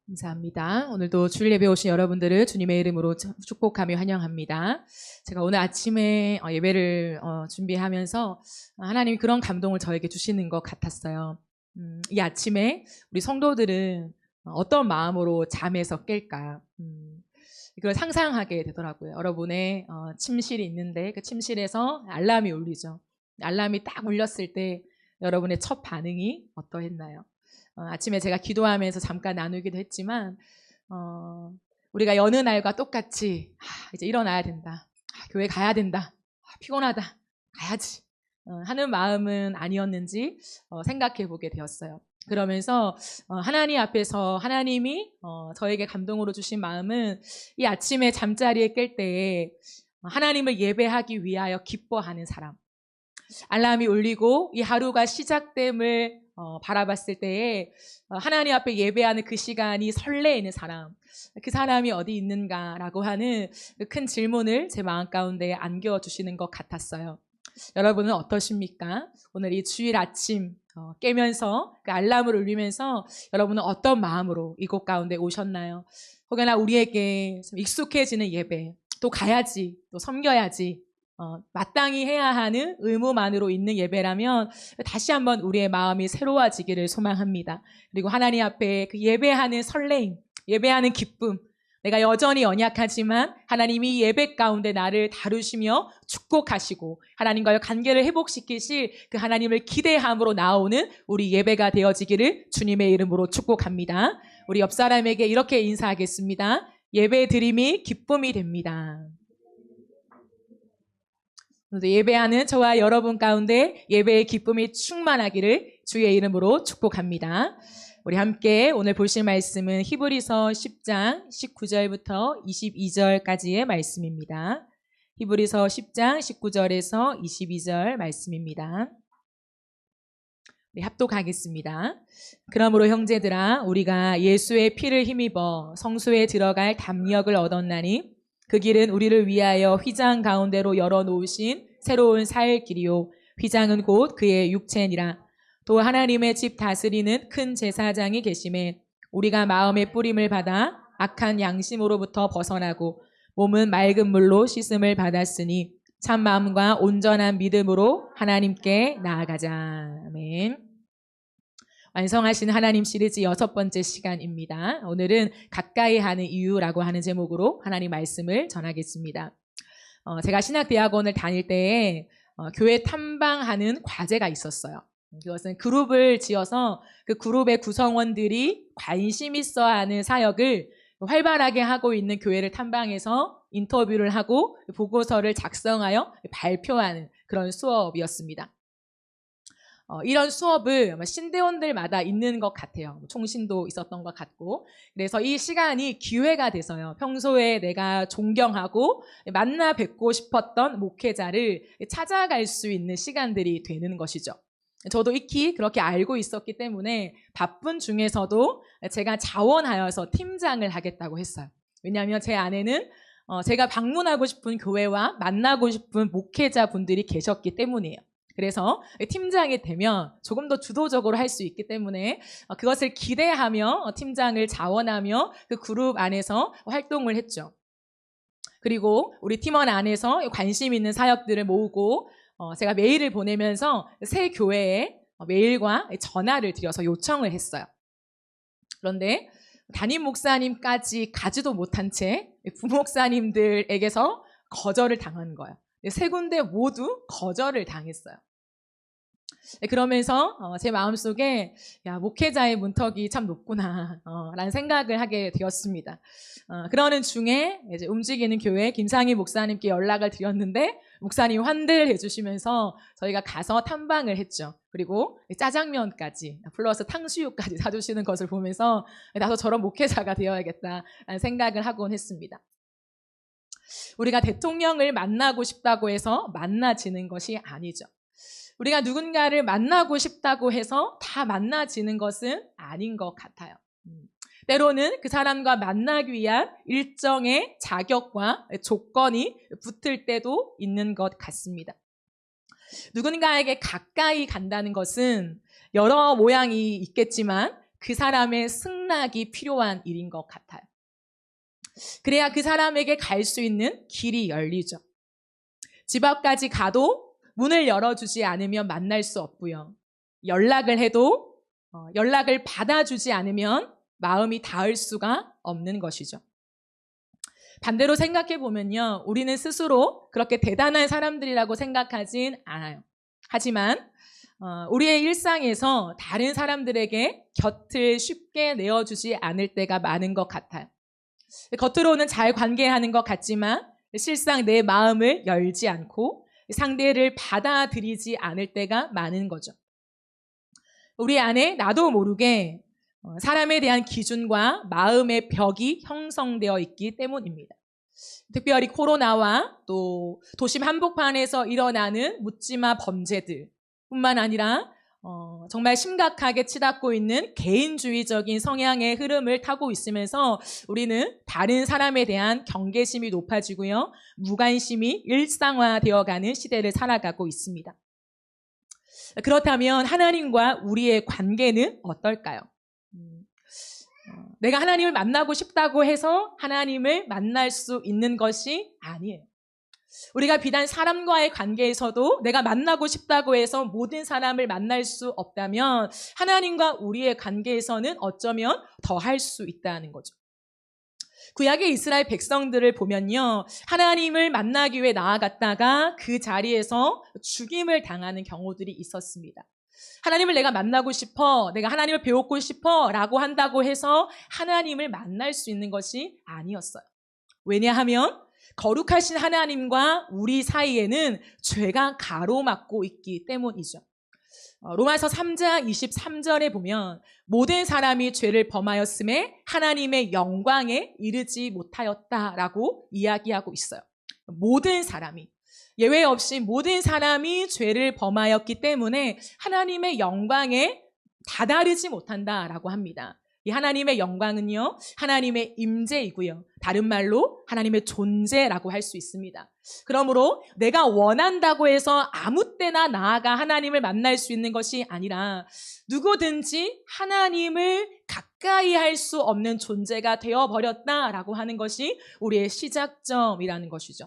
감사합니다. 오늘도 주일 예배 오신 여러분들을 주님의 이름으로 축복하며 환영합니다. 제가 오늘 아침에 예배를 준비하면서 하나님이 그런 감동을 저에게 주시는 것 같았어요. 이 아침에 우리 성도들은 어떤 마음으로 잠에서 깰까? 이걸 상상하게 되더라고요. 여러분의 침실이 있는데 그 침실에서 알람이 울리죠. 알람이 딱 울렸을 때 여러분의 첫 반응이 어떠했나요? 아침에 제가 기도하면서 잠깐 나누기도 했지만 우리가 여느 날과 똑같이 이제 일어나야 된다. 교회 가야 된다. 피곤하다. 가야지. 하는 마음은 아니었는지 생각해 보게 되었어요. 그러면서 하나님 앞에서 하나님이 저에게 감동으로 주신 마음은 이 아침에 잠자리에 깰 때에 하나님을 예배하기 위하여 기뻐하는 사람. 알람이 울리고 이 하루가 시작됨을 바라봤을 때에 하나님 앞에 예배하는 그 시간이 설레이는 사람, 그 사람이 어디 있는가라고 하는 큰 질문을 제 마음 가운데 안겨주시는 것 같았어요. 여러분은 어떠십니까? 오늘 이 주일 아침 깨면서 그 알람을 울리면서 여러분은 어떤 마음으로 이곳 가운데 오셨나요? 혹여나 우리에게 좀 익숙해지는 예배, 또 가야지, 또 섬겨야지, 마땅히 해야 하는 의무만으로 있는 예배라면 다시 한번 우리의 마음이 새로워지기를 소망합니다. 그리고 하나님 앞에 그 예배하는 설레임, 예배하는 기쁨, 내가 여전히 연약하지만 하나님이 예배 가운데 나를 다루시며 축복하시고 하나님과의 관계를 회복시키실 그 하나님을 기대함으로 나오는 우리 예배가 되어지기를 주님의 이름으로 축복합니다. 우리 옆 사람에게 이렇게 인사하겠습니다. 예배 드림이 기쁨이 됩니다. 예배하는 저와 여러분 가운데 예배의 기쁨이 충만하기를 주의 이름으로 축복합니다. 우리 함께 오늘 보실 말씀은 히브리서 10장 19절부터 22절까지의 말씀입니다. 히브리서 10장 19절에서 22절 말씀입니다. 합독하겠습니다. 그러므로 형제들아 우리가 예수의 피를 힘입어 성소에 들어갈 담력을 얻었나니 그 길은 우리를 위하여 휘장 가운데로 열어놓으신 새로운 살 길이요 휘장은 곧 그의 육체니라. 또 하나님의 집 다스리는 큰 제사장이 계심에 우리가 마음의 뿌림을 받아 악한 양심으로부터 벗어나고 몸은 맑은 물로 씻음을 받았으니 참 마음과 온전한 믿음으로 하나님께 나아가자. 아멘. 완성하신 하나님 시리즈 6번째 시간입니다. 오늘은 가까이 하는 이유라고 하는 제목으로 하나님 말씀을 전하겠습니다. 제가 신학대학원을 다닐 때에 교회 탐방하는 과제가 있었어요. 그것은 그룹을 지어서 그 그룹의 구성원들이 관심 있어 하는 사역을 활발하게 하고 있는 교회를 탐방해서 인터뷰를 하고 보고서를 작성하여 발표하는 그런 수업이었습니다. 이런 수업을 신대원들마다 있는 것 같아요. 총신도 있었던 것 같고. 그래서 이 시간이 기회가 돼서요. 평소에 내가 존경하고 만나 뵙고 싶었던 목회자를 찾아갈 수 있는 시간들이 되는 것이죠. 저도 익히 그렇게 알고 있었기 때문에 바쁜 중에서도 제가 자원하여서 팀장을 하겠다고 했어요. 왜냐하면 제 안에는 제가 방문하고 싶은 교회와 만나고 싶은 목회자분들이 계셨기 때문이에요. 그래서 팀장이 되면 조금 더 주도적으로 할 수 있기 때문에 그것을 기대하며 팀장을 자원하며 그 그룹 안에서 활동을 했죠. 그리고 우리 팀원 안에서 관심 있는 사역들을 모으고 제가 메일을 보내면서 새 교회에 메일과 전화를 드려서 요청을 했어요. 그런데 담임 목사님까지 가지도 못한 채 부목사님들에게서 거절을 당한 거예요. 세 군데 모두 거절을 당했어요. 그러면서 제 마음속에 야, 목회자의 문턱이 참 높구나 라는 생각을 하게 되었습니다. 그러는 중에 이제 움직이는 교회 김상희 목사님께 연락을 드렸는데 목사님이 환대를 해주시면서 저희가 가서 탐방을 했죠. 그리고 짜장면까지 플러스 탕수육까지 사주시는 것을 보면서 나도 저런 목회자가 되어야겠다라는 생각을 하곤 했습니다. 우리가 대통령을 만나고 싶다고 해서 만나지는 것이 아니죠. 우리가 누군가를 만나고 싶다고 해서 다 만나지는 것은 아닌 것 같아요. 때로는 그 사람과 만나기 위한 일정의 자격과 조건이 붙을 때도 있는 것 같습니다. 누군가에게 가까이 간다는 것은 여러 모양이 있겠지만 그 사람의 승낙이 필요한 일인 것 같아요. 그래야 그 사람에게 갈 수 있는 길이 열리죠. 집 앞까지 가도 문을 열어주지 않으면 만날 수 없고요. 연락을 해도 연락을 받아주지 않으면 마음이 닿을 수가 없는 것이죠. 반대로 생각해 보면요, 우리는 스스로 그렇게 대단한 사람들이라고 생각하진 않아요. 하지만 우리의 일상에서 다른 사람들에게 곁을 쉽게 내어주지 않을 때가 많은 것 같아요. 겉으로는 잘 관계하는 것 같지만 실상 내 마음을 열지 않고 상대를 받아들이지 않을 때가 많은 거죠. 우리 안에 나도 모르게 사람에 대한 기준과 마음의 벽이 형성되어 있기 때문입니다. 특별히 코로나와 또 도심 한복판에서 일어나는 묻지마 범죄들 뿐만 아니라 정말 심각하게 치닫고 있는 개인주의적인 성향의 흐름을 타고 있으면서 우리는 다른 사람에 대한 경계심이 높아지고요, 무관심이 일상화되어가는 시대를 살아가고 있습니다. 그렇다면 하나님과 우리의 관계는 어떨까요? 내가 하나님을 만나고 싶다고 해서 하나님을 만날 수 있는 것이 아니에요. 우리가 비단 사람과의 관계에서도 내가 만나고 싶다고 해서 모든 사람을 만날 수 없다면 하나님과 우리의 관계에서는 어쩌면 더 할 수 있다는 거죠. 구약의 이스라엘 백성들을 보면요, 하나님을 만나기 위해 나아갔다가 그 자리에서 죽임을 당하는 경우들이 있었습니다. 하나님을 내가 만나고 싶어, 내가 하나님을 배우고 싶어 라고 한다고 해서 하나님을 만날 수 있는 것이 아니었어요. 왜냐하면 거룩하신 하나님과 우리 사이에는 죄가 가로막고 있기 때문이죠. 로마서 3장 23절에 보면 모든 사람이 죄를 범하였음에 하나님의 영광에 이르지 못하였다라고 이야기하고 있어요. 모든 사람이, 예외 없이 모든 사람이 죄를 범하였기 때문에 하나님의 영광에 다다르지 못한다라고 합니다. 이 하나님의 영광은요, 하나님의 임재이고요, 다른 말로 하나님의 존재라고 할 수 있습니다. 그러므로 내가 원한다고 해서 아무 때나 나아가 하나님을 만날 수 있는 것이 아니라 누구든지 하나님을 가까이 할 수 없는 존재가 되어버렸다라고 하는 것이 우리의 시작점이라는 것이죠.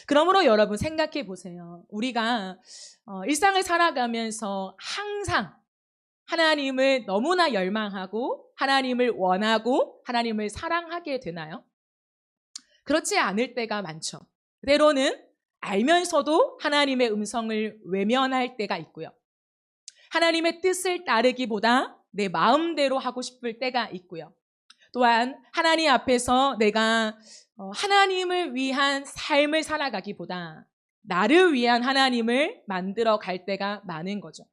그러므로 여러분 생각해 보세요. 우리가 일상을 살아가면서 항상 하나님을 너무나 열망하고 하나님을 원하고 하나님을 사랑하게 되나요? 그렇지 않을 때가 많죠. 때로는 알면서도 하나님의 음성을 외면할 때가 있고요. 하나님의 뜻을 따르기보다 내 마음대로 하고 싶을 때가 있고요. 또한 하나님 앞에서 내가 하나님을 위한 삶을 살아가기보다 나를 위한 하나님을 만들어 갈 때가 많은 거죠.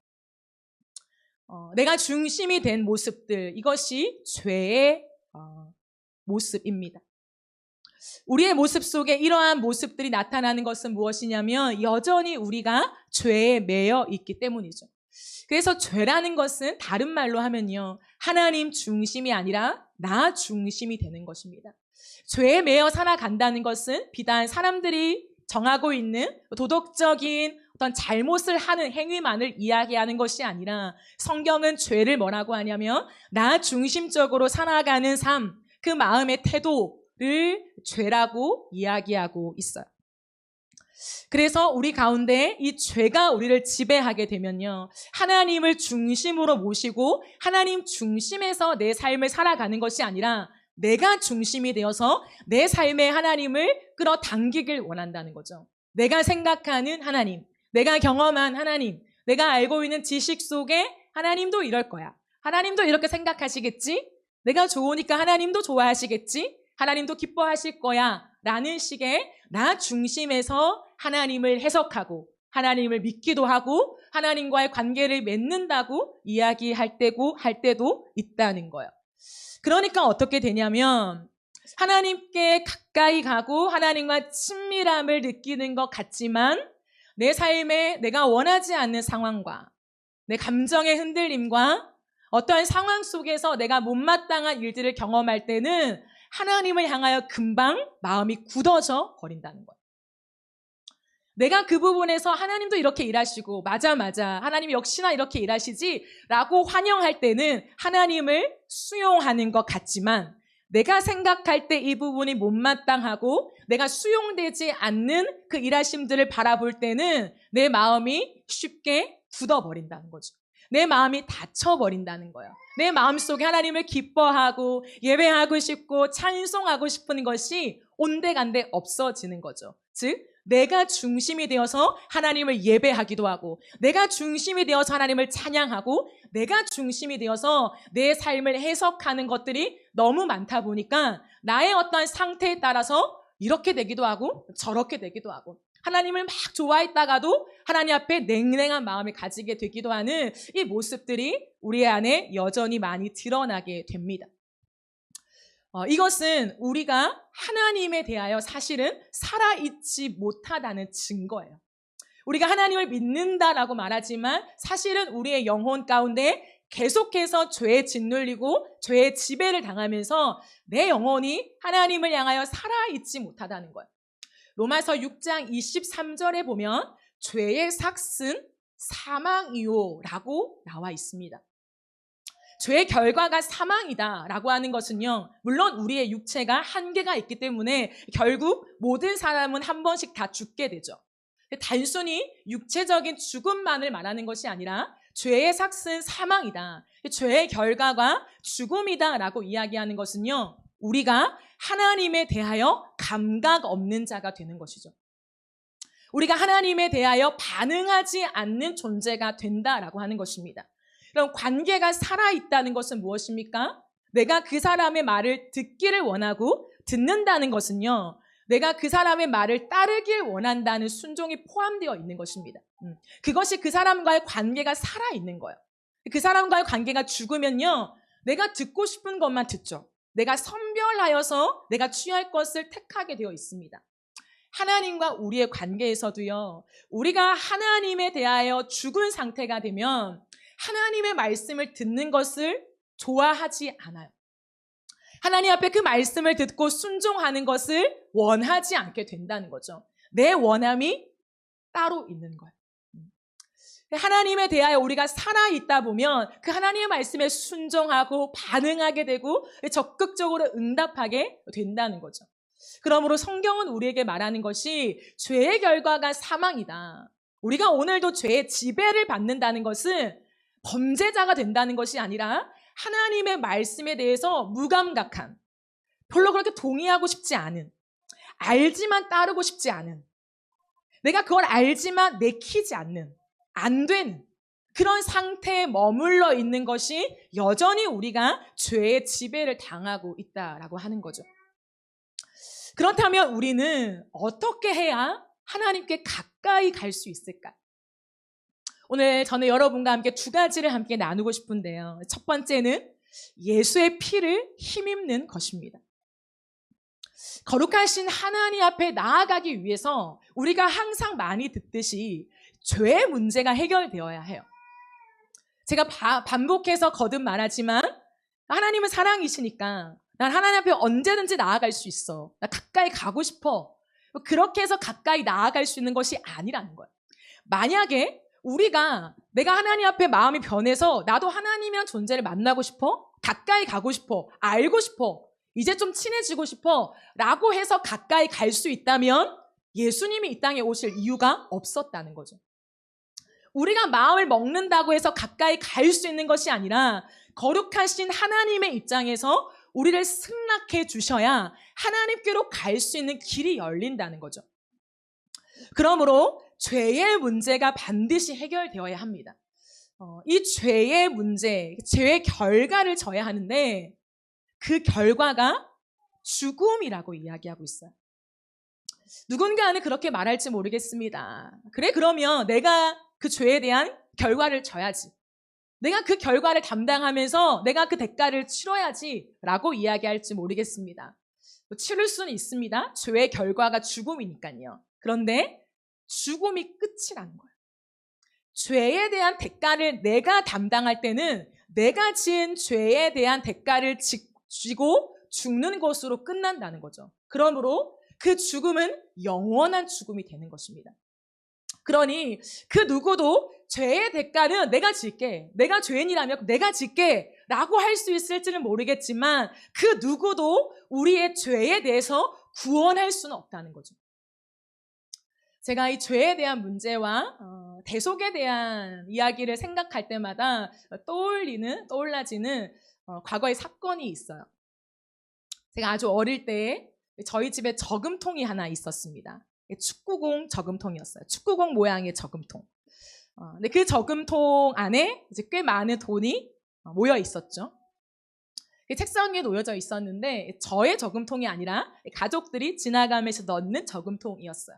내가 중심이 된 모습들, 이것이 죄의 모습입니다. 우리의 모습 속에 이러한 모습들이 나타나는 것은 무엇이냐면 여전히 우리가 죄에 매여 있기 때문이죠. 그래서 죄라는 것은 다른 말로 하면요, 하나님 중심이 아니라 나 중심이 되는 것입니다. 죄에 매여 살아간다는 것은 비단 사람들이 정하고 있는 도덕적인 어떤 잘못을 하는 행위만을 이야기하는 것이 아니라 성경은 죄를 뭐라고 하냐면 나 중심적으로 살아가는 삶, 그 마음의 태도를 죄라고 이야기하고 있어요. 그래서 우리 가운데 이 죄가 우리를 지배하게 되면요, 하나님을 중심으로 모시고 하나님 중심에서 내 삶을 살아가는 것이 아니라 내가 중심이 되어서 내 삶에 하나님을 끌어당기길 원한다는 거죠. 내가 생각하는 하나님, 내가 경험한 하나님, 내가 알고 있는 지식 속에 하나님도 이럴 거야, 하나님도 이렇게 생각하시겠지, 내가 좋으니까 하나님도 좋아하시겠지, 하나님도 기뻐하실 거야 라는 식의 나 중심에서 하나님을 해석하고 하나님을 믿기도 하고 하나님과의 관계를 맺는다고 이야기할 때도 있다는 거예요. 그러니까 어떻게 되냐면 하나님께 가까이 가고 하나님과 친밀함을 느끼는 것 같지만 내 삶에 내가 원하지 않는 상황과 내 감정의 흔들림과 어떠한 상황 속에서 내가 못마땅한 일들을 경험할 때는 하나님을 향하여 금방 마음이 굳어져 버린다는 거예요. 내가 그 부분에서 하나님도 이렇게 일하시고 맞아 하나님 역시나 이렇게 일하시지 라고 환영할 때는 하나님을 수용하는 것 같지만 내가 생각할 때 이 부분이 못마땅하고 내가 수용되지 않는 그 일하심들을 바라볼 때는 내 마음이 쉽게 굳어버린다는 거죠. 내 마음이 닫혀버린다는 거예요. 내 마음속에 하나님을 기뻐하고 예배하고 싶고 찬송하고 싶은 것이 온데간데 없어지는 거죠. 즉 내가 중심이 되어서 하나님을 예배하기도 하고 내가 중심이 되어서 하나님을 찬양하고 내가 중심이 되어서 내 삶을 해석하는 것들이 너무 많다 보니까 나의 어떤 상태에 따라서 이렇게 되기도 하고 저렇게 되기도 하고 하나님을 막 좋아했다가도 하나님 앞에 냉랭한 마음을 가지게 되기도 하는 이 모습들이 우리 안에 여전히 많이 드러나게 됩니다. 이것은 우리가 하나님에 대하여 사실은 살아있지 못하다는 증거예요. 우리가 하나님을 믿는다라고 말하지만 사실은 우리의 영혼 가운데 계속해서 죄에 짓눌리고 죄의 지배를 당하면서 내 영혼이 하나님을 향하여 살아있지 못하다는 거예요. 로마서 6장 23절에 보면 죄의 삭은 사망이요 라고 나와 있습니다. 죄의 결과가 사망이다라고 하는 것은요, 물론 우리의 육체가 한계가 있기 때문에 결국 모든 사람은 한 번씩 다 죽게 되죠. 단순히 육체적인 죽음만을 말하는 것이 아니라 죄의 삭은 사망이다. 죄의 결과가 죽음이다라고 이야기하는 것은요, 우리가 하나님에 대하여 감각 없는 자가 되는 것이죠. 우리가 하나님에 대하여 반응하지 않는 존재가 된다라고 하는 것입니다. 그럼 관계가 살아있다는 것은 무엇입니까? 내가 그 사람의 말을 듣기를 원하고 듣는다는 것은요, 내가 그 사람의 말을 따르길 원한다는 순종이 포함되어 있는 것입니다. 그것이 그 사람과의 관계가 살아있는 거예요. 그 사람과의 관계가 죽으면요, 내가 듣고 싶은 것만 듣죠. 내가 선별하여서 내가 취할 것을 택하게 되어 있습니다. 하나님과 우리의 관계에서도요, 우리가 하나님에 대하여 죽은 상태가 되면 하나님의 말씀을 듣는 것을 좋아하지 않아요. 하나님 앞에 그 말씀을 듣고 순종하는 것을 원하지 않게 된다는 거죠. 내 원함이 따로 있는 거예요. 하나님에 대하여 우리가 살아있다 보면 그 하나님의 말씀에 순종하고 반응하게 되고 적극적으로 응답하게 된다는 거죠. 그러므로 성경은 우리에게 말하는 것이 죄의 결과가 사망이다. 우리가 오늘도 죄의 지배를 받는다는 것은 범죄자가 된다는 것이 아니라 하나님의 말씀에 대해서 무감각한, 별로 그렇게 동의하고 싶지 않은, 알지만 따르고 싶지 않은, 내가 그걸 알지만 내키지 않는, 안 되는 그런 상태에 머물러 있는 것이 여전히 우리가 죄의 지배를 당하고 있다라고 하는 거죠. 그렇다면 우리는 어떻게 해야 하나님께 가까이 갈 수 있을까? 오늘 저는 여러분과 함께 두 가지를 함께 나누고 싶은데요. 첫 번째는 예수의 피를 힘입는 것입니다. 거룩하신 하나님 앞에 나아가기 위해서 우리가 항상 많이 듣듯이 죄의 문제가 해결되어야 해요. 제가 반복해서 거듭 말하지만 하나님은 사랑이시니까 난 하나님 앞에 언제든지 나아갈 수 있어. 나 가까이 가고 싶어. 그렇게 해서 가까이 나아갈 수 있는 것이 아니라는 거예요. 만약에 내가 하나님 앞에 마음이 변해서 나도 하나님이란 존재를 만나고 싶어? 가까이 가고 싶어? 알고 싶어? 이제 좀 친해지고 싶어? 라고 해서 가까이 갈 수 있다면 예수님이 이 땅에 오실 이유가 없었다는 거죠. 우리가 마음을 먹는다고 해서 가까이 갈 수 있는 것이 아니라 거룩하신 하나님의 입장에서 우리를 승낙해 주셔야 하나님께로 갈 수 있는 길이 열린다는 거죠. 그러므로 죄의 문제가 반드시 해결되어야 합니다. 이 죄의 문제, 죄의 결과를 져야 하는데 그 결과가 죽음이라고 이야기하고 있어요. 누군가는 그렇게 말할지 모르겠습니다. 그래, 그러면 내가 그 죄에 대한 결과를 져야지. 내가 그 결과를 담당하면서 내가 그 대가를 치러야지 라고 이야기할지 모르겠습니다. 치를 수는 있습니다. 죄의 결과가 죽음이니까요. 그런데 죽음이 끝이라는 거예요. 죄에 대한 대가를 내가 담당할 때는 내가 지은 죄에 대한 대가를 지고 죽는 것으로 끝난다는 거죠. 그러므로 그 죽음은 영원한 죽음이 되는 것입니다. 그러니 그 누구도 죄의 대가는 내가 질게, 내가 죄인이라면 내가 질게 라고 할 수 있을지는 모르겠지만 그 누구도 우리의 죄에 대해서 구원할 수는 없다는 거죠. 제가 이 죄에 대한 문제와 대속에 대한 이야기를 생각할 때마다 떠올라지는 과거의 사건이 있어요. 제가 아주 어릴 때 저희 집에 저금통이 하나 있었습니다. 축구공 저금통이었어요. 축구공 모양의 저금통. 근데 그 저금통 안에 이제 꽤 많은 돈이 모여 있었죠. 책상 위에 놓여져 있었는데 저의 저금통이 아니라 가족들이 지나가면서 넣는 저금통이었어요.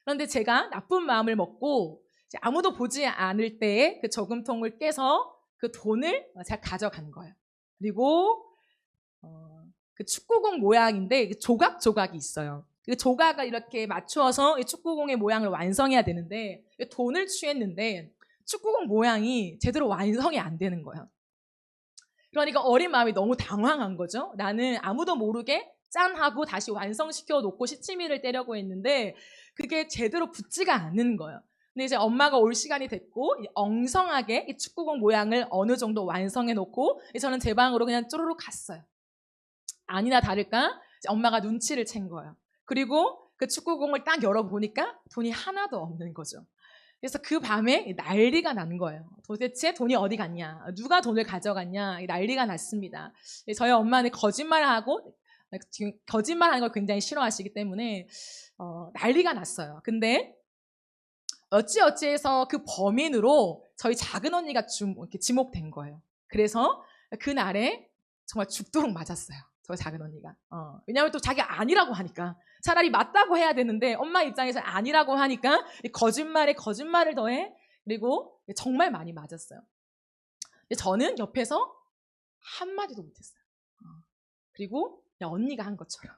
그런데 제가 나쁜 마음을 먹고 아무도 보지 않을 때에 그 저금통을 깨서 그 돈을 제가 가져간 거예요. 그리고 그 축구공 모양인데 조각조각이 있어요. 그 조각을 이렇게 맞추어서 이 축구공의 모양을 완성해야 되는데 돈을 취했는데 축구공 모양이 제대로 완성이 안 되는 거예요. 그러니까 어린 마음이 너무 당황한 거죠. 나는 아무도 모르게 짠 하고 다시 완성시켜 놓고 시치미를 떼려고 했는데 그게 제대로 붙지가 않는 거예요. 근데 이제 엄마가 올 시간이 됐고 엉성하게 이 축구공 모양을 어느 정도 완성해 놓고 저는 제 방으로 그냥 쪼르륵 갔어요. 아니나 다를까 엄마가 눈치를 챈 거예요. 그리고 그 축구공을 딱 열어보니까 돈이 하나도 없는 거죠. 그래서 그 밤에 난리가 난 거예요. 도대체 돈이 어디 갔냐? 누가 돈을 가져갔냐? 난리가 났습니다. 저희 엄마는 거짓말하고 지금 거짓말하는 걸 굉장히 싫어하시기 때문에 난리가 났어요. 근데 어찌어찌해서 그 범인으로 저희 작은 언니가 이렇게 지목된 거예요. 그래서 그날에 정말 죽도록 맞았어요. 저희 작은 언니가. 왜냐하면 또 자기가 아니라고 하니까. 차라리 맞다고 해야 되는데 엄마 입장에서 아니라고 하니까 거짓말에 거짓말을 더해. 그리고 정말 많이 맞았어요. 저는 옆에서 한마디도 못했어요. 그리고 언니가 한 것처럼.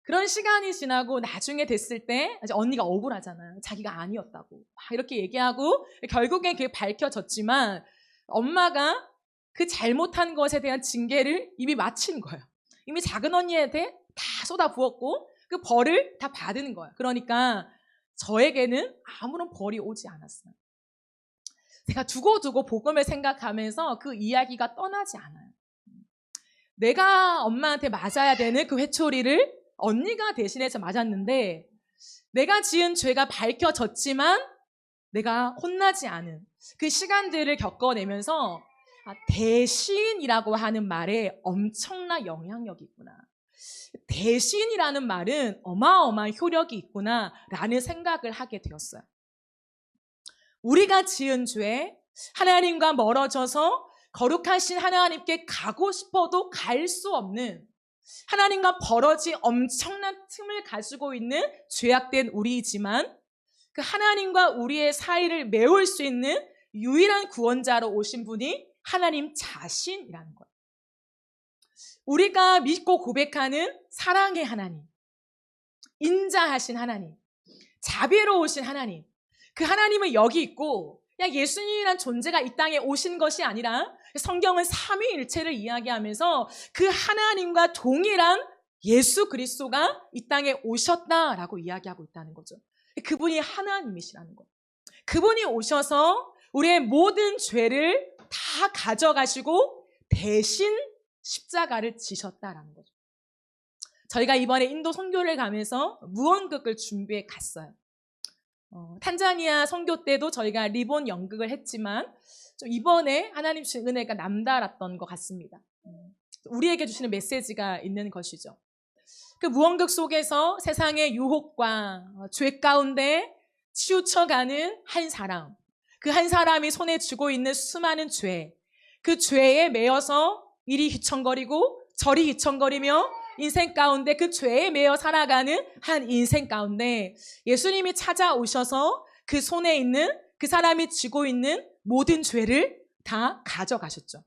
그런 시간이 지나고 나중에 됐을 때 언니가 억울하잖아요. 자기가 아니었다고. 막 이렇게 얘기하고 결국엔 그게 밝혀졌지만 엄마가 그 잘못한 것에 대한 징계를 이미 마친 거예요. 이미 작은 언니한테 다 쏟아부었고 그 벌을 다 받은 거예요. 그러니까 저에게는 아무런 벌이 오지 않았어요. 제가 두고두고 복음을 생각하면서 그 이야기가 떠나지 않아요. 내가 엄마한테 맞아야 되는 그 회초리를 언니가 대신해서 맞았는데 내가 지은 죄가 밝혀졌지만 내가 혼나지 않은 그 시간들을 겪어내면서 대신이라고 하는 말에 엄청난 영향력이 있구나. 대신이라는 말은 어마어마한 효력이 있구나 라는 생각을 하게 되었어요. 우리가 지은 죄, 하나님과 멀어져서 거룩하신 하나님께 가고 싶어도 갈 수 없는 하나님과 벌어진 엄청난 틈을 가지고 있는 죄악된 우리이지만 그 하나님과 우리의 사이를 메울 수 있는 유일한 구원자로 오신 분이 하나님 자신이라는 거예요. 우리가 믿고 고백하는 사랑의 하나님, 인자하신 하나님, 자비로우신 하나님, 그 하나님은 여기 있고 그냥 예수님이란 존재가 이 땅에 오신 것이 아니라 성경은 삼위일체를 이야기하면서 그 하나님과 동일한 예수 그리스도가 이 땅에 오셨다라고 이야기하고 있다는 거죠. 그분이 하나님이시라는 거예요. 그분이 오셔서 우리의 모든 죄를 다 가져가시고 대신 십자가를 지셨다라는 거죠. 저희가 이번에 인도 선교를 가면서 무언극을 준비해 갔어요. 탄자니아 선교 때도 저희가 리본 연극을 했지만 좀 이번에 하나님 주신 은혜가 남달랐던 것 같습니다. 우리에게 주시는 메시지가 있는 것이죠. 그 무언극 속에서 세상의 유혹과 죄 가운데 치우쳐가는 한 사람, 그 한 사람이 손에 쥐고 있는 수많은 죄, 그 죄에 매여서 이리 휘청거리고 저리 휘청거리며 인생 가운데 그 죄에 매여 살아가는 한 인생 가운데 예수님이 찾아오셔서 그 손에 있는 그 사람이 쥐고 있는 모든 죄를 다 가져가셨죠.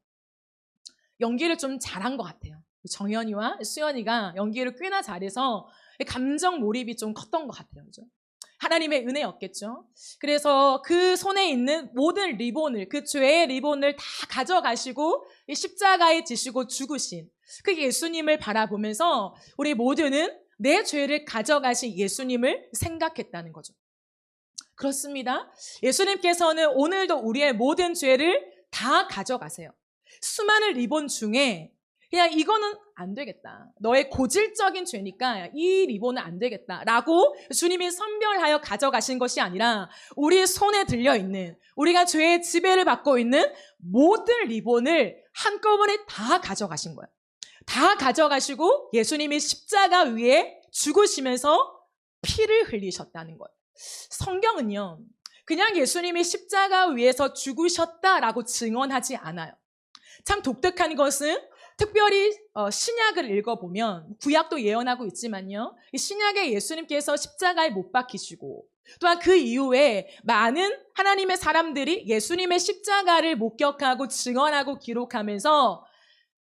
연기를 좀 잘한 것 같아요. 정연이와 수연이가 연기를 꽤나 잘해서 감정 몰입이 좀 컸던 것 같아요. 그죠? 하나님의 은혜였겠죠. 그래서 그 손에 있는 모든 리본을, 그 죄의 리본을 다 가져가시고 십자가에 지시고 죽으신 그 예수님을 바라보면서 우리 모두는 내 죄를 가져가신 예수님을 생각했다는 거죠. 그렇습니다. 예수님께서는 오늘도 우리의 모든 죄를 다 가져가세요. 수많은 리본 중에 그냥 이거는 안 되겠다. 너의 고질적인 죄니까 이 리본은 안 되겠다. 라고 주님이 선별하여 가져가신 것이 아니라 우리 손에 들려있는, 우리가 죄의 지배를 받고 있는 모든 리본을 한꺼번에 다 가져가신 거예요. 다 가져가시고 예수님이 십자가 위에 죽으시면서 피를 흘리셨다는 거예요. 성경은요, 그냥 예수님이 십자가 위에서 죽으셨다라고 증언하지 않아요. 참 독특한 것은 특별히 신약을 읽어보면 구약도 예언하고 있지만요, 이 신약에 예수님께서 십자가에 못 박히시고 또한 그 이후에 많은 하나님의 사람들이 예수님의 십자가를 목격하고 증언하고 기록하면서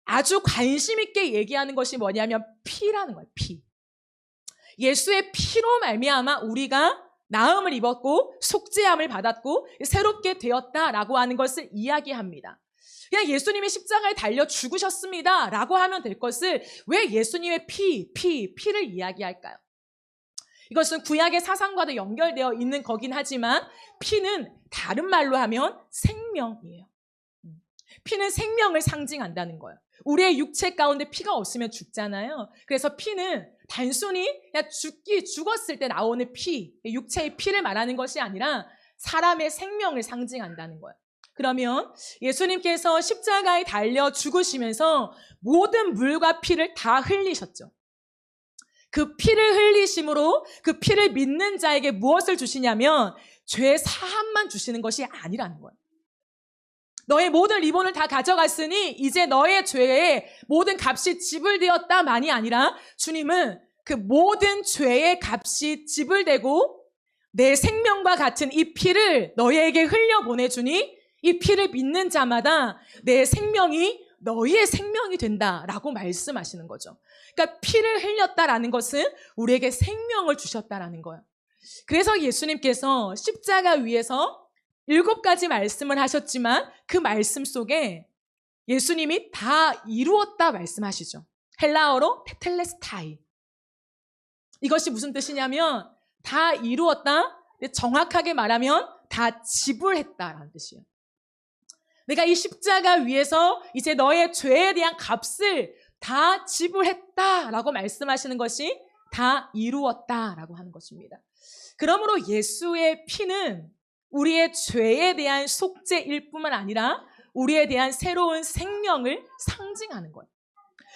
아주 관심 있게 얘기하는 것이 뭐냐면 피라는 거예요. 피. 예수의 피로 말미암아 우리가 나음을 입었고 속죄함을 받았고 새롭게 되었다라고 하는 것을 이야기합니다. 그냥 예수님이 십자가에 달려 죽으셨습니다 라고 하면 될 것을 왜 예수님의 피를 이야기할까요? 이것은 구약의 사상과도 연결되어 있는 거긴 하지만 피는 다른 말로 하면 생명이에요. 피는 생명을 상징한다는 거예요. 우리의 육체 가운데 피가 없으면 죽잖아요. 그래서 피는 단순히 그냥 죽었을 때 나오는 피, 육체의 피를 말하는 것이 아니라 사람의 생명을 상징한다는 거예요. 그러면 예수님께서 십자가에 달려 죽으시면서 모든 물과 피를 다 흘리셨죠. 그 피를 흘리심으로 그 피를 믿는 자에게 무엇을 주시냐면 죄 사함만 주시는 것이 아니라는 거예요. 너의 모든 리본을 다 가져갔으니 이제 너의 죄의 모든 값이 지불되었다만이 아니라 주님은 그 모든 죄의 값이 지불되고 내 생명과 같은 이 피를 너희에게 흘려보내주니 이 피를 믿는 자마다 내 생명이 너희의 생명이 된다라고 말씀하시는 거죠. 그러니까 피를 흘렸다라는 것은 우리에게 생명을 주셨다라는 거예요. 그래서 예수님께서 십자가 위에서 7가지 말씀을 하셨지만 그 말씀 속에 예수님이 다 이루었다 말씀하시죠. 헬라어로 테텔레스타이. 이것이 무슨 뜻이냐면 다 이루었다, 정확하게 말하면 다 지불했다라는 뜻이에요. 내가 이 십자가 위에서 이제 너의 죄에 대한 값을 다 지불했다라고 말씀하시는 것이 다 이루었다라고 하는 것입니다. 그러므로 예수의 피는 우리의 죄에 대한 속죄일 뿐만 아니라 우리에 대한 새로운 생명을 상징하는 거예요.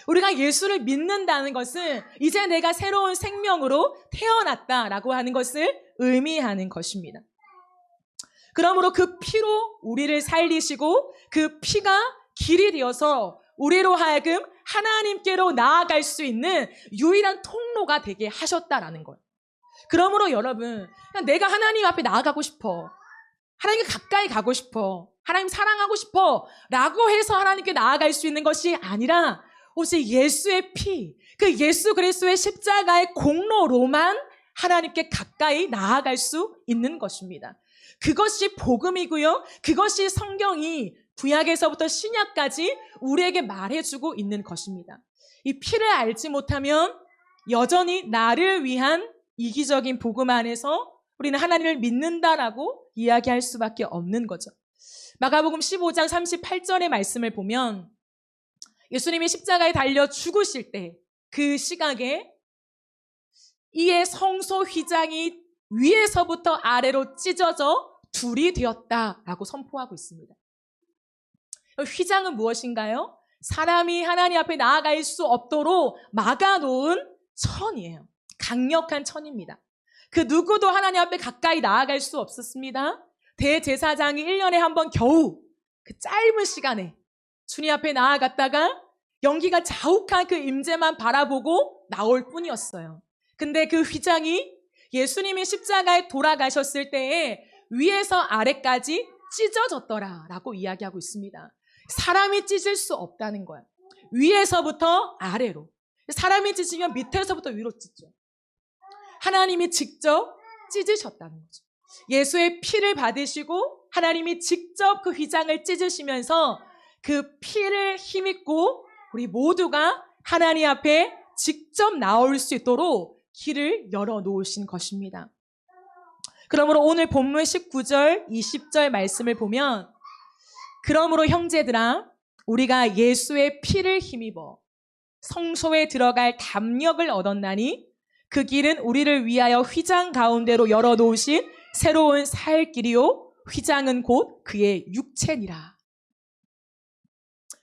우리가 예수를 믿는다는 것은 이제 내가 새로운 생명으로 태어났다라고 하는 것을 의미하는 것입니다. 그러므로 그 피로 우리를 살리시고 그 피가 길이 되어서 우리로 하여금 하나님께로 나아갈 수 있는 유일한 통로가 되게 하셨다라는 거예요. 그러므로 여러분, 그냥 내가 하나님 앞에 나아가고 싶어, 하나님께 가까이 가고 싶어, 하나님 사랑하고 싶어 라고 해서 하나님께 나아갈 수 있는 것이 아니라 오직 예수의 피, 그 예수 그리스도의 십자가의 공로로만 하나님께 가까이 나아갈 수 있는 것입니다. 그것이 복음이고요. 그것이 성경이 구약에서부터 신약까지 우리에게 말해주고 있는 것입니다. 이 피를 알지 못하면 여전히 나를 위한 이기적인 복음 안에서 우리는 하나님을 믿는다라고 이야기할 수밖에 없는 거죠. 마가복음 15장 38절의 말씀을 보면 예수님이 십자가에 달려 죽으실 때 그 시각에 이에 성소 휘장이 위에서부터 아래로 찢어져 둘이 되었다라고 선포하고 있습니다. 휘장은 무엇인가요? 사람이 하나님 앞에 나아갈 수 없도록 막아놓은 천이에요. 강력한 천입니다. 그 누구도 하나님 앞에 가까이 나아갈 수 없었습니다. 대제사장이 1년에 한 번 겨우 그 짧은 시간에 주님 앞에 나아갔다가 연기가 자욱한 그 임재만 바라보고 나올 뿐이었어요. 근데 그 휘장이 예수님이 십자가에 돌아가셨을 때에 위에서 아래까지 찢어졌더라라고 이야기하고 있습니다. 사람이 찢을 수 없다는 거예요. 위에서부터 아래로. 사람이 찢으면 밑에서부터 위로 찢죠. 하나님이 직접 찢으셨다는 거죠. 예수의 피를 받으시고 하나님이 직접 그 휘장을 찢으시면서 그 피를 힘입고 우리 모두가 하나님 앞에 직접 나올 수 있도록 길을 열어놓으신 것입니다. 그러므로 오늘 본문 19절, 20절 말씀을 보면 그러므로 형제들아 우리가 예수의 피를 힘입어 성소에 들어갈 담력을 얻었나니 그 길은 우리를 위하여 휘장 가운데로 열어놓으신 새로운 살 길이요 휘장은 곧 그의 육체니라.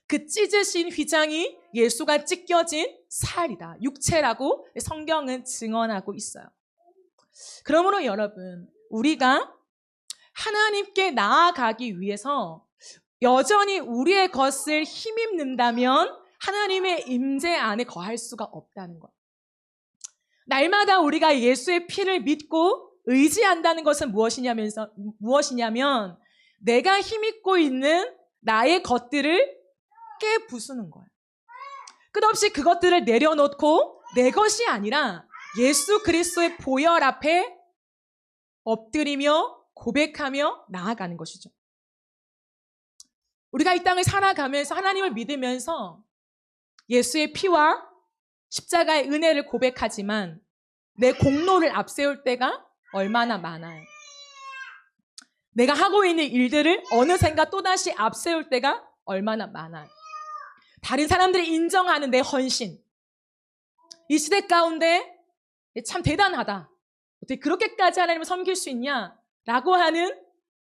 그 찢으신 휘장이 예수가 찢겨진 살이다. 육체라고 성경은 증언하고 있어요. 그러므로 여러분, 우리가 하나님께 나아가기 위해서 여전히 우리의 것을 힘입는다면 하나님의 임재 안에 거할 수가 없다는 것. 날마다 우리가 예수의 피를 믿고 의지한다는 것은 무엇이냐면 내가 힘입고 있는 나의 것들을 깨부수는 거예요. 끝없이 그것들을 내려놓고 내 것이 아니라 예수 그리스도의 보혈 앞에 엎드리며 고백하며 나아가는 것이죠. 우리가 이 땅을 살아가면서 하나님을 믿으면서 예수의 피와 십자가의 은혜를 고백하지만 내 공로를 앞세울 때가 얼마나 많아요. 내가 하고 있는 일들을 어느샌가 또다시 앞세울 때가 얼마나 많아요. 다른 사람들이 인정하는 내 헌신. 이 시대 가운데 참 대단하다. 어떻게 그렇게까지 하나님을 섬길 수 있냐? 라고 하는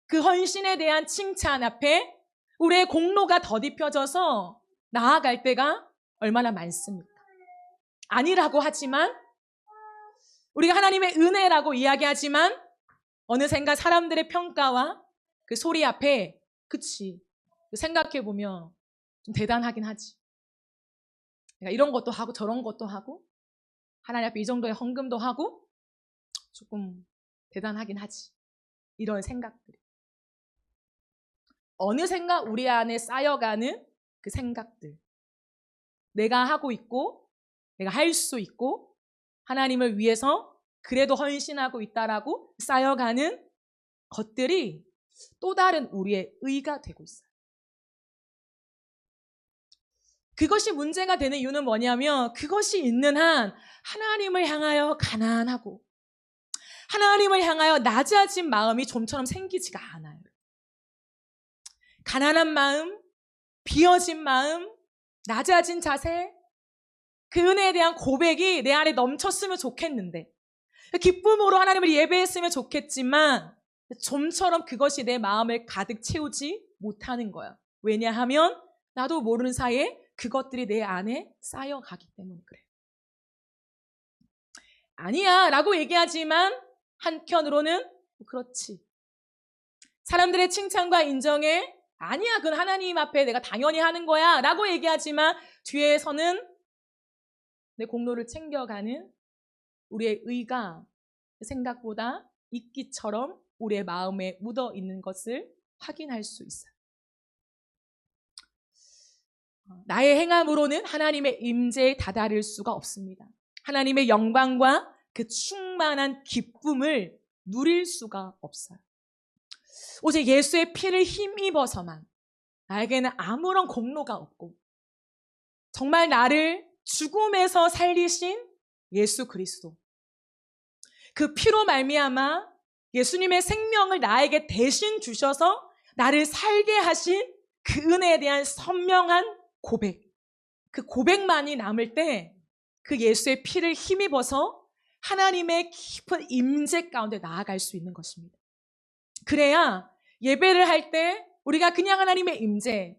그 헌신에 대한 칭찬 앞에 우리의 공로가 더딥혀져서 나아갈 때가 얼마나 많습니까? 아니라고 하지만 우리가 하나님의 은혜라고 이야기하지만 어느샌가 사람들의 평가와 그 소리 앞에 그치 생각해보면 좀 대단하긴 하지. 내가 이런 것도 하고 저런 것도 하고 하나님 앞에 이 정도의 헌금도 하고 조금 대단하긴 하지. 이런 생각들이 어느샌가 우리 안에 쌓여가는 그 생각들. 내가 하고 있고 내가 할 수 있고 하나님을 위해서 그래도 헌신하고 있다라고 쌓여가는 것들이 또 다른 우리의 의가 되고 있어요. 그것이 문제가 되는 이유는 뭐냐면 그것이 있는 한 하나님을 향하여 가난하고 하나님을 향하여 낮아진 마음이 좀처럼 생기지가 않아요. 가난한 마음, 비어진 마음, 낮아진 자세, 그 은혜에 대한 고백이 내 안에 넘쳤으면 좋겠는데 기쁨으로 하나님을 예배했으면 좋겠지만 좀처럼 그것이 내 마음을 가득 채우지 못하는 거야. 왜냐하면 나도 모르는 사이에 그것들이 내 안에 쌓여가기 때문에 그래. 아니야 라고 얘기하지만 한편으로는 그렇지. 사람들의 칭찬과 인정에 아니야 그건 하나님 앞에 내가 당연히 하는 거야 라고 얘기하지만 뒤에서는 내 공로를 챙겨가는 우리의 의가 생각보다 이끼처럼 우리의 마음에 묻어 있는 것을 확인할 수 있어요. 나의 행함으로는 하나님의 임재에 다다를 수가 없습니다. 하나님의 영광과 그 충만한 기쁨을 누릴 수가 없어요. 오직 예수의 피를 힘입어서만 나에게는 아무런 공로가 없고 정말 나를 죽음에서 살리신 예수 그리스도 그 피로 말미암아 예수님의 생명을 나에게 대신 주셔서 나를 살게 하신 그 은혜에 대한 선명한 고백, 그 고백만이 남을 때 그 예수의 피를 힘입어서 하나님의 깊은 임재 가운데 나아갈 수 있는 것입니다. 그래야 예배를 할 때 우리가 그냥 하나님의 임재,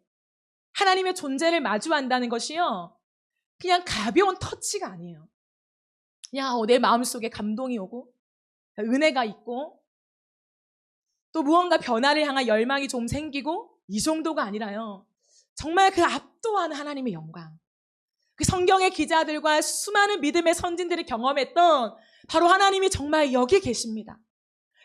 하나님의 존재를 마주한다는 것이요 그냥 가벼운 터치가 아니에요. 그냥 내 마음속에 감동이 오고 은혜가 있고 또 무언가 변화를 향한 열망이 좀 생기고 이 정도가 아니라요. 정말 그 압도하는 하나님의 영광. 그 성경의 기자들과 수많은 믿음의 선진들이 경험했던 바로 하나님이 정말 여기 계십니다.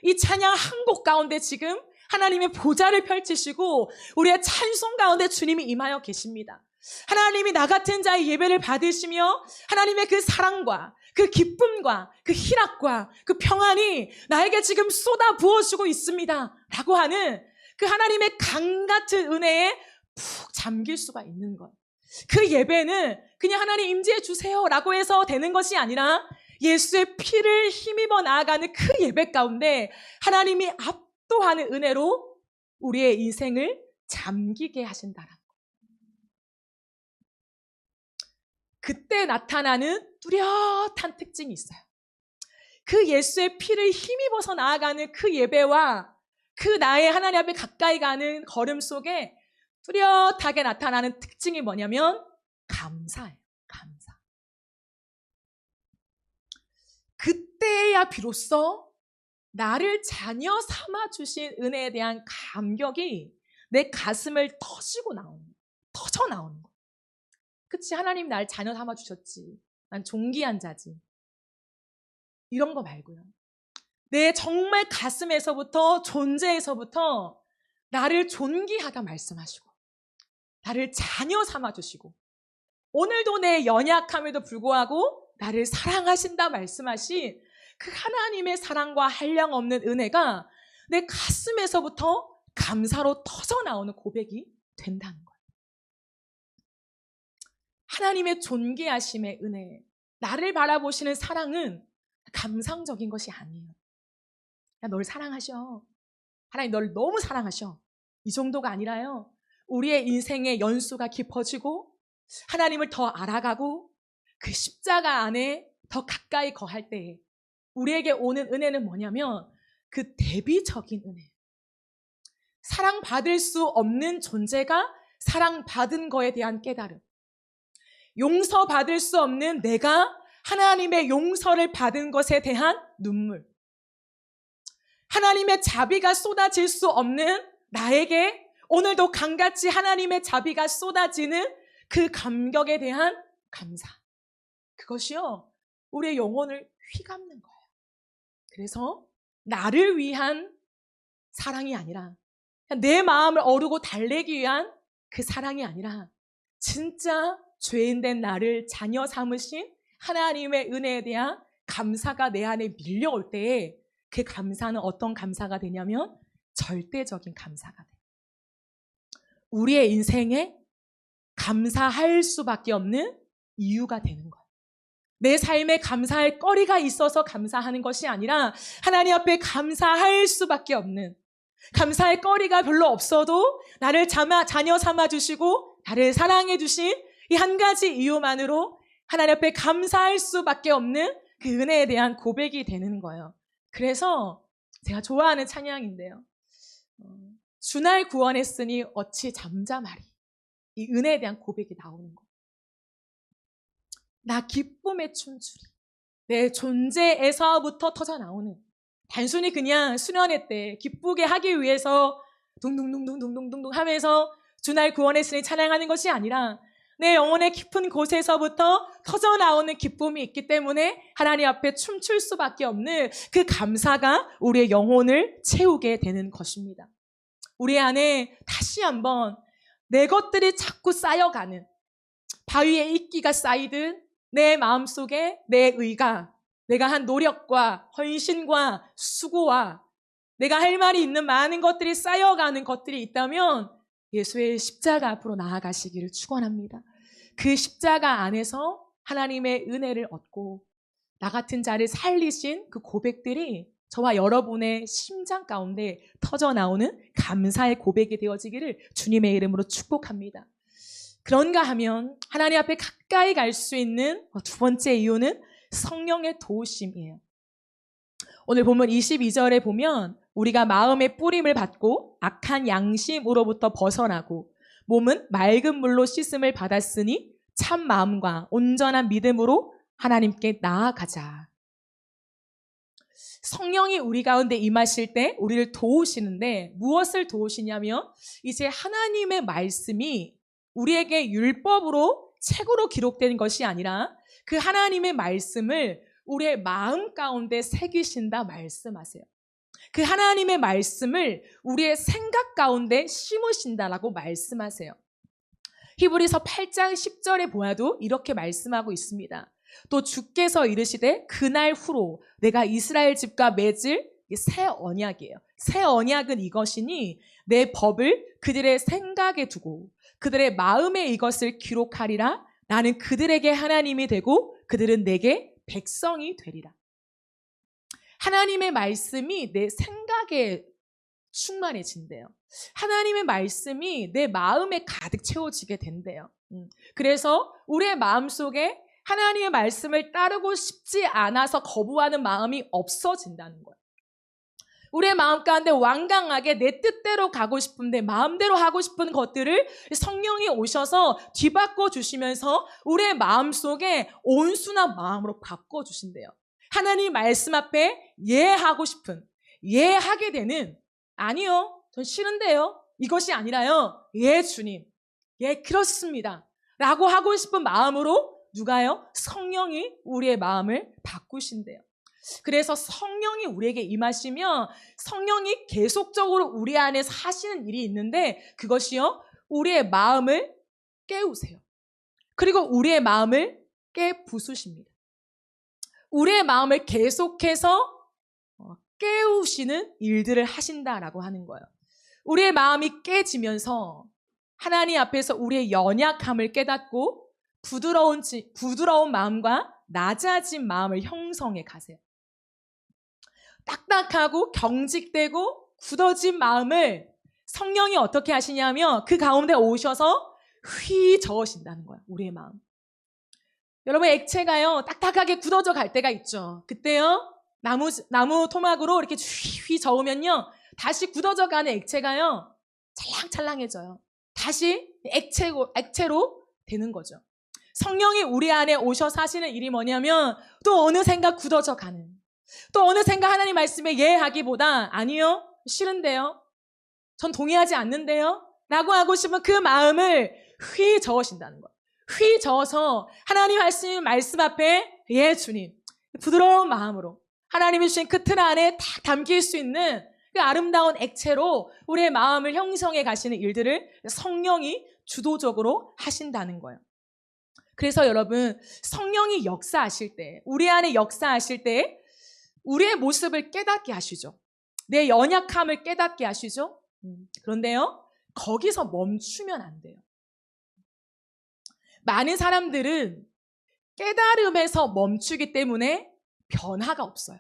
이 찬양 한 곡 가운데 지금 하나님의 보좌를 펼치시고 우리의 찬송 가운데 주님이 임하여 계십니다. 하나님이 나 같은 자의 예배를 받으시며 하나님의 그 사랑과 그 기쁨과 그 희락과 그 평안이 나에게 지금 쏟아 부어주고 있습니다 라고 하는 그 하나님의 강 같은 은혜에 푹 잠길 수가 있는 것. 그 예배는 그냥 하나님 임재해 주세요라고 해서 되는 것이 아니라 예수의 피를 힘입어 나아가는 그 예배 가운데 하나님이 압도하는 은혜로 우리의 인생을 잠기게 하신다라는 거예요. 그때 나타나는 뚜렷한 특징이 있어요. 그 예수의 피를 힘입어서 나아가는 그 예배와 그 나의 하나님 앞에 가까이 가는 걸음 속에 뚜렷하게 나타나는 특징이 뭐냐면 감사예요. 감사. 그때야 비로소 나를 자녀 삼아 주신 은혜에 대한 감격이 내 가슴을 터져 나오는 거예요. 그치, 하나님 날 자녀 삼아 주셨지. 난 존귀한 자지. 이런 거 말고요. 내 정말 가슴에서부터, 존재에서부터 나를 존귀하다 말씀하시고 나를 자녀 삼아 주시고 오늘도 내 연약함에도 불구하고 나를 사랑하신다 말씀하신 그 하나님의 사랑과 한량없는 은혜가 내 가슴에서부터 감사로 터져 나오는 고백이 된다는 거예요. 하나님의 존귀하심의 은혜, 나를 바라보시는 사랑은 감상적인 것이 아니에요. 야, 널 사랑하셔. 하나님 널 너무 사랑하셔. 이 정도가 아니라요. 우리의 인생의 연수가 깊어지고 하나님을 더 알아가고 그 십자가 안에 더 가까이 거할 때에 우리에게 오는 은혜는 뭐냐면 그 대비적인 은혜. 사랑받을 수 없는 존재가 사랑받은 거에 대한 깨달음. 용서받을 수 없는 내가 하나님의 용서를 받은 것에 대한 눈물. 하나님의 자비가 쏟아질 수 없는 나에게 오늘도 강같이 하나님의 자비가 쏟아지는 그 감격에 대한 감사. 그것이요, 우리의 영혼을 휘감는 거예요. 그래서 나를 위한 사랑이 아니라 내 마음을 어루고 달래기 위한 그 사랑이 아니라 진짜 죄인된 나를 자녀 삼으신 하나님의 은혜에 대한 감사가 내 안에 밀려올 때에 그 감사는 어떤 감사가 되냐면 절대적인 감사가 돼요. 우리의 인생에 감사할 수밖에 없는 이유가 되는 거예요. 내 삶에 감사할 거리가 있어서 감사하는 것이 아니라 하나님 앞에 감사할 수밖에 없는, 감사할 거리가 별로 없어도 나를 자녀 삼아 주시고 나를 사랑해 주신 이 한 가지 이유만으로 하나님 앞에 감사할 수밖에 없는 그 은혜에 대한 고백이 되는 거예요. 그래서 제가 좋아하는 찬양인데요. 주날 구원했으니 어찌 잠잠하리. 이 은혜에 대한 고백이 나오는 거예요. 나 기쁨에 춤추리. 내 존재에서부터 터져 나오는, 단순히 그냥 수련회 때 기쁘게 하기 위해서 둥둥둥둥둥둥둥 하면서 주날 구원했으니 찬양하는 것이 아니라 내 영혼의 깊은 곳에서부터 터져 나오는 기쁨이 있기 때문에 하나님 앞에 춤출 수밖에 없는 그 감사가 우리의 영혼을 채우게 되는 것입니다. 우리 안에 다시 한번 내 것들이 자꾸 쌓여가는, 바위에 이끼가 쌓이듯 내 마음속에 내 의가, 내가 한 노력과 헌신과 수고와 내가 할 말이 있는 많은 것들이 쌓여가는 것들이 있다면 예수의 십자가 앞으로 나아가시기를 축원합니다. 그 십자가 안에서 하나님의 은혜를 얻고 나 같은 자를 살리신 그 고백들이 저와 여러분의 심장 가운데 터져 나오는 감사의 고백이 되어지기를 주님의 이름으로 축복합니다. 그런가 하면 하나님 앞에 가까이 갈 수 있는 두 번째 이유는 성령의 도우심이에요. 오늘 본문 22절에 보면 우리가 마음의 뿌림을 받고 악한 양심으로부터 벗어나고 몸은 맑은 물로 씻음을 받았으니 참 마음과 온전한 믿음으로 하나님께 나아가자. 성령이 우리 가운데 임하실 때 우리를 도우시는데 무엇을 도우시냐면 이제 하나님의 말씀이 우리에게 율법으로 책으로 기록된 것이 아니라 그 하나님의 말씀을 우리의 마음 가운데 새기신다 말씀하세요. 그 하나님의 말씀을 우리의 생각 가운데 심으신다라고 말씀하세요. 히브리서 8장 10절에 보아도 이렇게 말씀하고 있습니다. 또 주께서 이르시되 그날 후로 내가 이스라엘 집과 맺을 이게 새 언약이에요. 새 언약은 이것이니 내 법을 그들의 생각에 두고 그들의 마음에 이것을 기록하리라. 나는 그들에게 하나님이 되고 그들은 내게 백성이 되리라. 하나님의 말씀이 내 생각에 충만해진대요. 하나님의 말씀이 내 마음에 가득 채워지게 된대요. 그래서 우리의 마음속에 하나님의 말씀을 따르고 싶지 않아서 거부하는 마음이 없어진다는 거예요. 우리의 마음 가운데 완강하게 내 뜻대로 가고 싶은데 마음대로 하고 싶은 것들을 성령이 오셔서 뒤바꿔 주시면서 우리의 마음속에 온순한 마음으로 바꿔주신대요. 하나님 말씀 앞에 예하고 싶은, 예하게 되는, 아니요, 전 싫은데요, 이것이 아니라요, 예 주님, 예 그렇습니다 라고 하고 싶은 마음으로 누가요? 성령이 우리의 마음을 바꾸신대요. 그래서 성령이 우리에게 임하시면 성령이 계속적으로 우리 안에서 하시는 일이 있는데 그것이요, 우리의 마음을 깨우세요. 그리고 우리의 마음을 깨부수십니다. 우리의 마음을 계속해서 깨우시는 일들을 하신다라고 하는 거예요. 우리의 마음이 깨지면서 하나님 앞에서 우리의 연약함을 깨닫고 부드러운 마음과 낮아진 마음을 형성해 가세요. 딱딱하고 경직되고 굳어진 마음을 성령이 어떻게 하시냐면 그 가운데 오셔서 휘저으신다는 거예요. 우리의 마음. 여러분, 액체가요 딱딱하게 굳어져 갈 때가 있죠. 그때요 나무 토막으로 이렇게 휘저으면요 다시 굳어져 가는 액체가요 찰랑찰랑해져요. 다시 액체로 되는 거죠. 성령이 우리 안에 오셔서 하시는 일이 뭐냐면 또 어느샌가 굳어져 가는, 또 어느샌가 하나님 말씀에 예하기보다 아니요, 싫은데요, 전 동의하지 않는데요 라고 하고 싶은 그 마음을 휘저으신다는 거예요. 휘저어서 하나님 말씀 앞에 예 주님, 부드러운 마음으로 하나님이 주신 그 틀 안에 딱 담길 수 있는 그 아름다운 액체로 우리의 마음을 형성해 가시는 일들을 성령이 주도적으로 하신다는 거예요. 그래서 여러분, 성령이 역사하실 때, 우리 안에 역사하실 때 우리의 모습을 깨닫게 하시죠. 내 연약함을 깨닫게 하시죠. 그런데요, 거기서 멈추면 안 돼요. 많은 사람들은 깨달음에서 멈추기 때문에 변화가 없어요.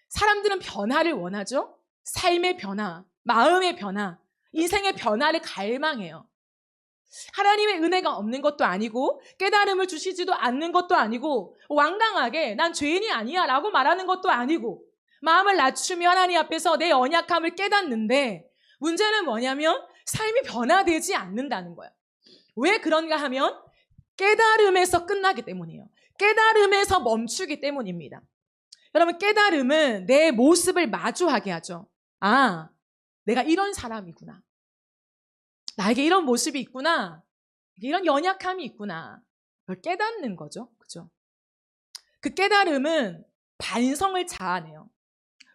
사람들은 변화를 원하죠. 삶의 변화, 마음의 변화, 인생의 변화를 갈망해요. 하나님의 은혜가 없는 것도 아니고 깨달음을 주시지도 않는 것도 아니고 완강하게 난 죄인이 아니야 라고 말하는 것도 아니고 마음을 낮추며 하나님 앞에서 내 연약함을 깨닫는데 문제는 뭐냐면 삶이 변화되지 않는다는 거예요. 왜 그런가 하면 깨달음에서 끝나기 때문이에요. 깨달음에서 멈추기 때문입니다. 여러분, 깨달음은 내 모습을 마주하게 하죠. 아, 내가 이런 사람이구나. 나에게 이런 모습이 있구나. 이런 연약함이 있구나. 그걸 깨닫는 거죠. 그죠? 그 깨달음은 반성을 자아내요.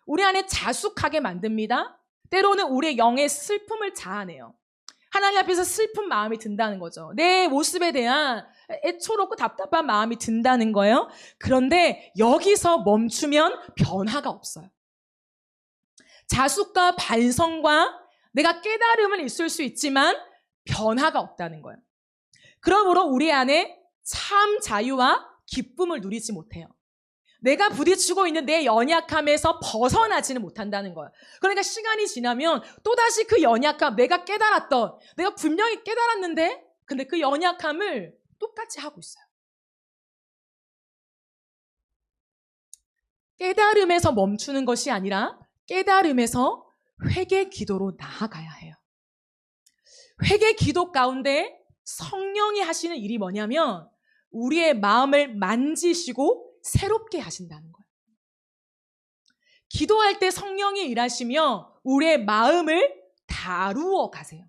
우리 안에 자숙하게 만듭니다. 때로는 우리의 영의 슬픔을 자아내요. 하나님 앞에서 슬픈 마음이 든다는 거죠. 내 모습에 대한 애초롭고 답답한 마음이 든다는 거예요. 그런데 여기서 멈추면 변화가 없어요. 자숙과 반성과 내가 깨달음은 있을 수 있지만 변화가 없다는 거예요. 그러므로 우리 안에 참 자유와 기쁨을 누리지 못해요. 내가 부딪히고 있는 내 연약함에서 벗어나지는 못한다는 거예요. 그러니까 시간이 지나면 또다시 그 연약함, 내가 분명히 깨달았는데 근데 그 연약함을 똑같이 하고 있어요. 깨달음에서 멈추는 것이 아니라 깨달음에서 회개 기도로 나아가야 해요. 회개 기도 가운데 성령이 하시는 일이 뭐냐면 우리의 마음을 만지시고 새롭게 하신다는 거예요. 기도할 때 성령이 일하시며 우리의 마음을 다루어 가세요.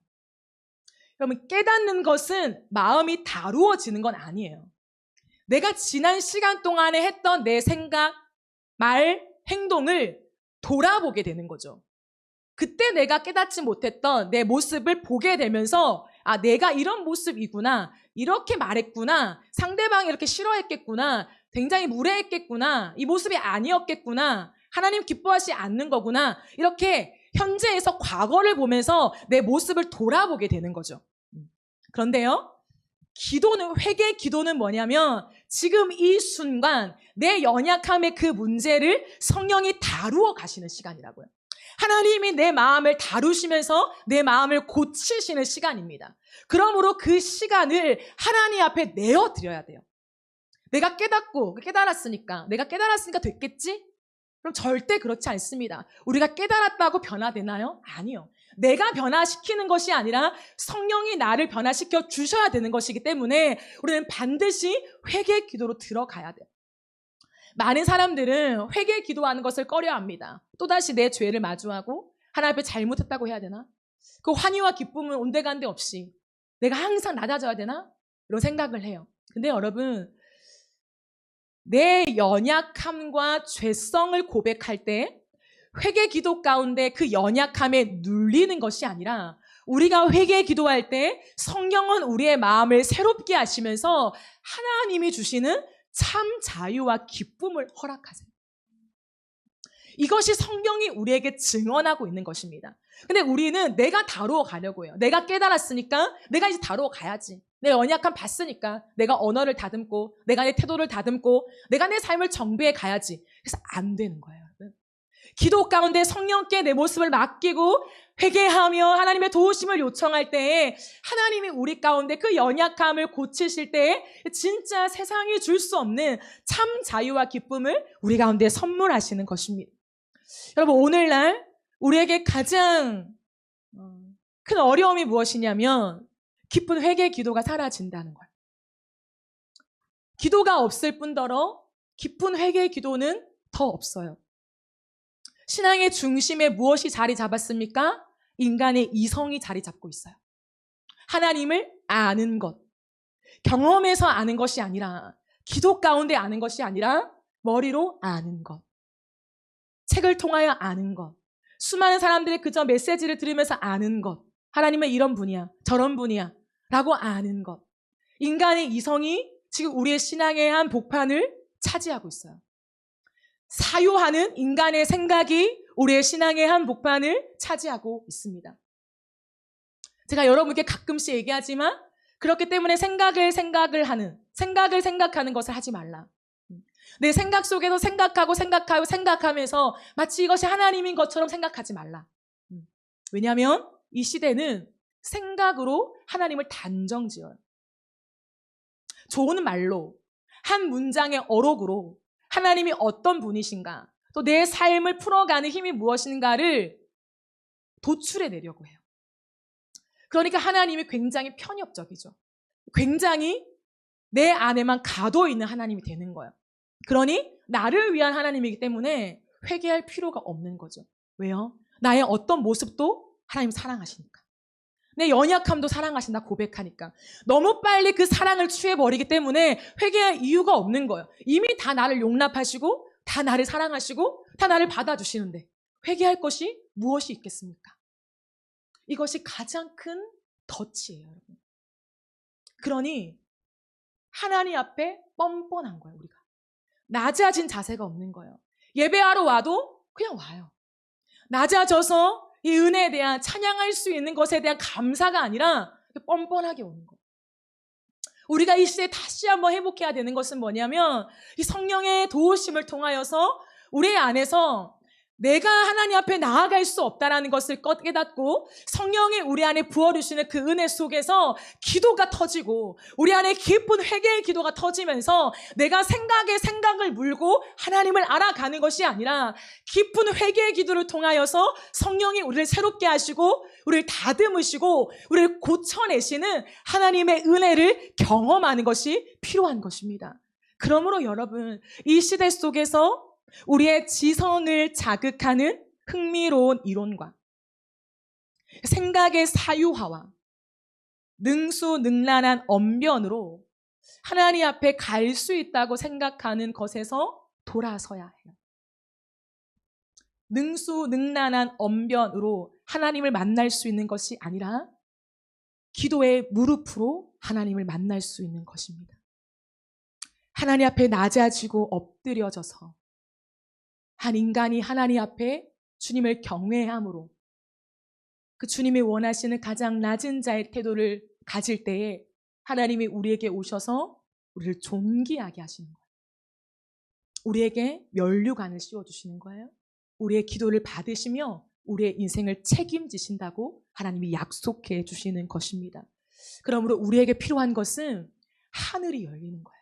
그러면 깨닫는 것은 마음이 다루어지는 건 아니에요. 내가 지난 시간 동안에 했던 내 생각, 말, 행동을 돌아보게 되는 거죠. 그때 내가 깨닫지 못했던 내 모습을 보게 되면서 아, 내가 이런 모습이구나, 이렇게 말했구나, 상대방이 이렇게 싫어했겠구나, 굉장히 무례했겠구나, 이 모습이 아니었겠구나 하나님 기뻐하지 않는 거구나. 이렇게 현재에서 과거를 보면서 내 모습을 돌아보게 되는 거죠. 그런데요, 회개 기도는 뭐냐면 지금 이 순간 내 연약함의 그 문제를 성령이 다루어 가시는 시간이라고요. 하나님이 내 마음을 다루시면서 내 마음을 고치시는 시간입니다. 그러므로 그 시간을 하나님 앞에 내어드려야 돼요. 내가 깨달았으니까 됐겠지? 그럼 절대 그렇지 않습니다. 우리가 깨달았다고 변화되나요? 아니요. 내가 변화시키는 것이 아니라 성령이 나를 변화시켜 주셔야 되는 것이기 때문에 우리는 반드시 회개 기도로 들어가야 돼요. 많은 사람들은 회개 기도하는 것을 꺼려합니다. 또다시 내 죄를 마주하고 하나님 앞에 잘못했다고 해야 되나? 그 환희와 기쁨은 온데간데 없이 내가 항상 낮아져야 되나? 이런 생각을 해요. 근데 여러분, 내 연약함과 죄성을 고백할 때 회개 기도 가운데 그 연약함에 눌리는 것이 아니라 우리가 회개 기도할 때 성령은 우리의 마음을 새롭게 하시면서 하나님이 주시는 참 자유와 기쁨을 허락하세요. 이것이 성경이 우리에게 증언하고 있는 것입니다. 근데 우리는 내가 다루어 가려고 해요. 내가 깨달았으니까 내가 이제 다루어 가야지. 내 연약함 봤으니까 내가 언어를 다듬고 내가 내 태도를 다듬고 내가 내 삶을 정비해 가야지. 그래서 안 되는 거예요, 여러분. 기도 가운데 성령께 내 모습을 맡기고 회개하며 하나님의 도우심을 요청할 때에 하나님이 우리 가운데 그 연약함을 고치실 때에 진짜 세상이 줄 수 없는 참 자유와 기쁨을 우리 가운데 선물하시는 것입니다. 여러분, 오늘날 우리에게 가장 큰 어려움이 무엇이냐면 깊은 회개 기도가 사라진다는 거예요. 기도가 없을 뿐더러 깊은 회개 기도는 더 없어요. 신앙의 중심에 무엇이 자리 잡았습니까? 인간의 이성이 자리 잡고 있어요. 하나님을 아는 것, 경험에서 아는 것이 아니라 기도 가운데 아는 것이 아니라 머리로 아는 것, 책을 통하여 아는 것, 수많은 사람들이 그저 메시지를 들으면서 아는 것, 하나님은 이런 분이야, 저런 분이야 라고 아는 것. 인간의 이성이 지금 우리의 신앙의 한 복판을 차지하고 있어요. 사유하는 인간의 생각이 우리의 신앙의 한 복판을 차지하고 있습니다. 제가 여러분께 가끔씩 얘기하지만 그렇기 때문에 생각을 생각하는 것을 하지 말라. 내 생각 속에서 생각하면서 마치 이것이 하나님인 것처럼 생각하지 말라. 왜냐하면 이 시대는 생각으로 하나님을 단정지어요. 좋은 말로, 한 문장의 어록으로 하나님이 어떤 분이신가, 또 내 삶을 풀어가는 힘이 무엇인가를 도출해내려고 해요. 그러니까 하나님이 굉장히 편협적이죠. 굉장히 내 안에만 가둬있는 하나님이 되는 거예요. 그러니 나를 위한 하나님이기 때문에 회개할 필요가 없는 거죠. 왜요? 나의 어떤 모습도 하나님 사랑하시니까. 내 연약함도 사랑하신다 고백하니까. 너무 빨리 그 사랑을 취해버리기 때문에 회개할 이유가 없는 거예요. 이미 다 나를 용납하시고 다 나를 사랑하시고 다 나를 받아주시는데 회개할 것이 무엇이 있겠습니까? 이것이 가장 큰 덫이에요, 여러분. 그러니 하나님 앞에 뻔뻔한 거예요, 우리가. 낮아진 자세가 없는 거예요. 예배하러 와도 그냥 와요. 낮아져서 이 은혜에 대한 찬양할 수 있는 것에 대한 감사가 아니라 뻔뻔하게 오는 거예요. 우리가 이 시대에 다시 한번 회복해야 되는 것은 뭐냐면 이 성령의 도우심을 통하여서 우리 안에서 내가 하나님 앞에 나아갈 수 없다는 것을 깨닫고 성령이 우리 안에 부어주시는 그 은혜 속에서 기도가 터지고 우리 안에 깊은 회개의 기도가 터지면서 내가 생각을 물고 하나님을 알아가는 것이 아니라 깊은 회개의 기도를 통하여서 성령이 우리를 새롭게 하시고 우리를 다듬으시고 우리를 고쳐내시는 하나님의 은혜를 경험하는 것이 필요한 것입니다. 그러므로 여러분, 이 시대 속에서 우리의 지성을 자극하는 흥미로운 이론과 생각의 사유화와 능수능란한 언변으로 하나님 앞에 갈 수 있다고 생각하는 것에서 돌아서야 해요. 능수능란한 언변으로 하나님을 만날 수 있는 것이 아니라 기도의 무릎으로 하나님을 만날 수 있는 것입니다. 하나님 앞에 낮아지고 엎드려져서 한 인간이 하나님 앞에 주님을 경외함으로 그 주님이 원하시는 가장 낮은 자의 태도를 가질 때에 하나님이 우리에게 오셔서 우리를 존귀하게 하시는 거예요. 우리에게 면류관을 씌워주시는 거예요. 우리의 기도를 받으시며 우리의 인생을 책임지신다고 하나님이 약속해 주시는 것입니다. 그러므로 우리에게 필요한 것은 하늘이 열리는 거예요.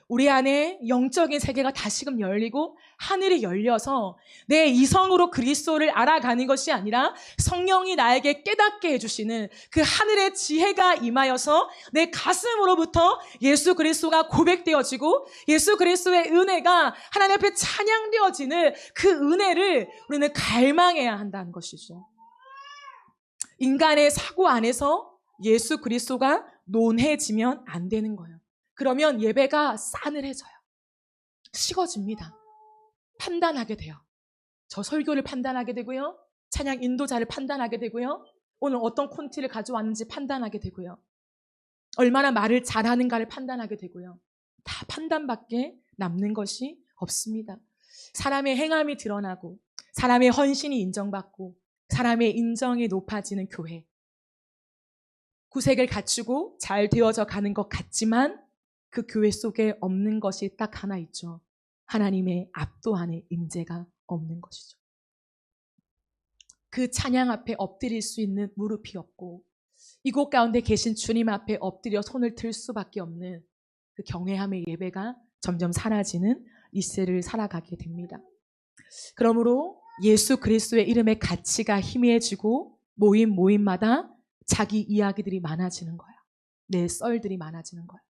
우리 안에 영적인 세계가 다시금 열리고 하늘이 열려서 내 이성으로 그리스도를 알아가는 것이 아니라 성령이 나에게 깨닫게 해주시는 그 하늘의 지혜가 임하여서 내 가슴으로부터 예수 그리스도가 고백되어지고 예수 그리스도의 은혜가 하나님 앞에 찬양되어지는 그 은혜를 우리는 갈망해야 한다는 것이죠. 인간의 사고 안에서 예수 그리스도가 논해지면 안 되는 거예요. 그러면 예배가 싸늘해져요. 식어집니다. 판단하게 돼요. 저 설교를 판단하게 되고요. 찬양 인도자를 판단하게 되고요. 오늘 어떤 콘티를 가져왔는지 판단하게 되고요. 얼마나 말을 잘하는가를 판단하게 되고요. 다 판단밖에 남는 것이 없습니다. 사람의 행함이 드러나고 사람의 헌신이 인정받고 사람의 인정이 높아지는 교회. 구색을 갖추고 잘 되어져 가는 것 같지만 그 교회 속에 없는 것이 딱 하나 있죠. 하나님의 압도하는 임재가 없는 것이죠. 그 찬양 앞에 엎드릴 수 있는 무릎이 없고 이곳 가운데 계신 주님 앞에 엎드려 손을 들 수밖에 없는 그 경외함의 예배가 점점 사라지는 이 세를 살아가게 됩니다. 그러므로 예수 그리스도의 이름의 가치가 희미해지고 모임마다 자기 이야기들이 많아지는 거예요. 내 썰들이 많아지는 거예요.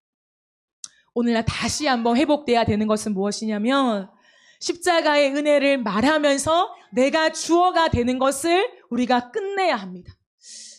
오늘날 다시 한번 회복돼야 되는 것은 무엇이냐면 십자가의 은혜를 말하면서 내가 주어가 되는 것을 우리가 끝내야 합니다.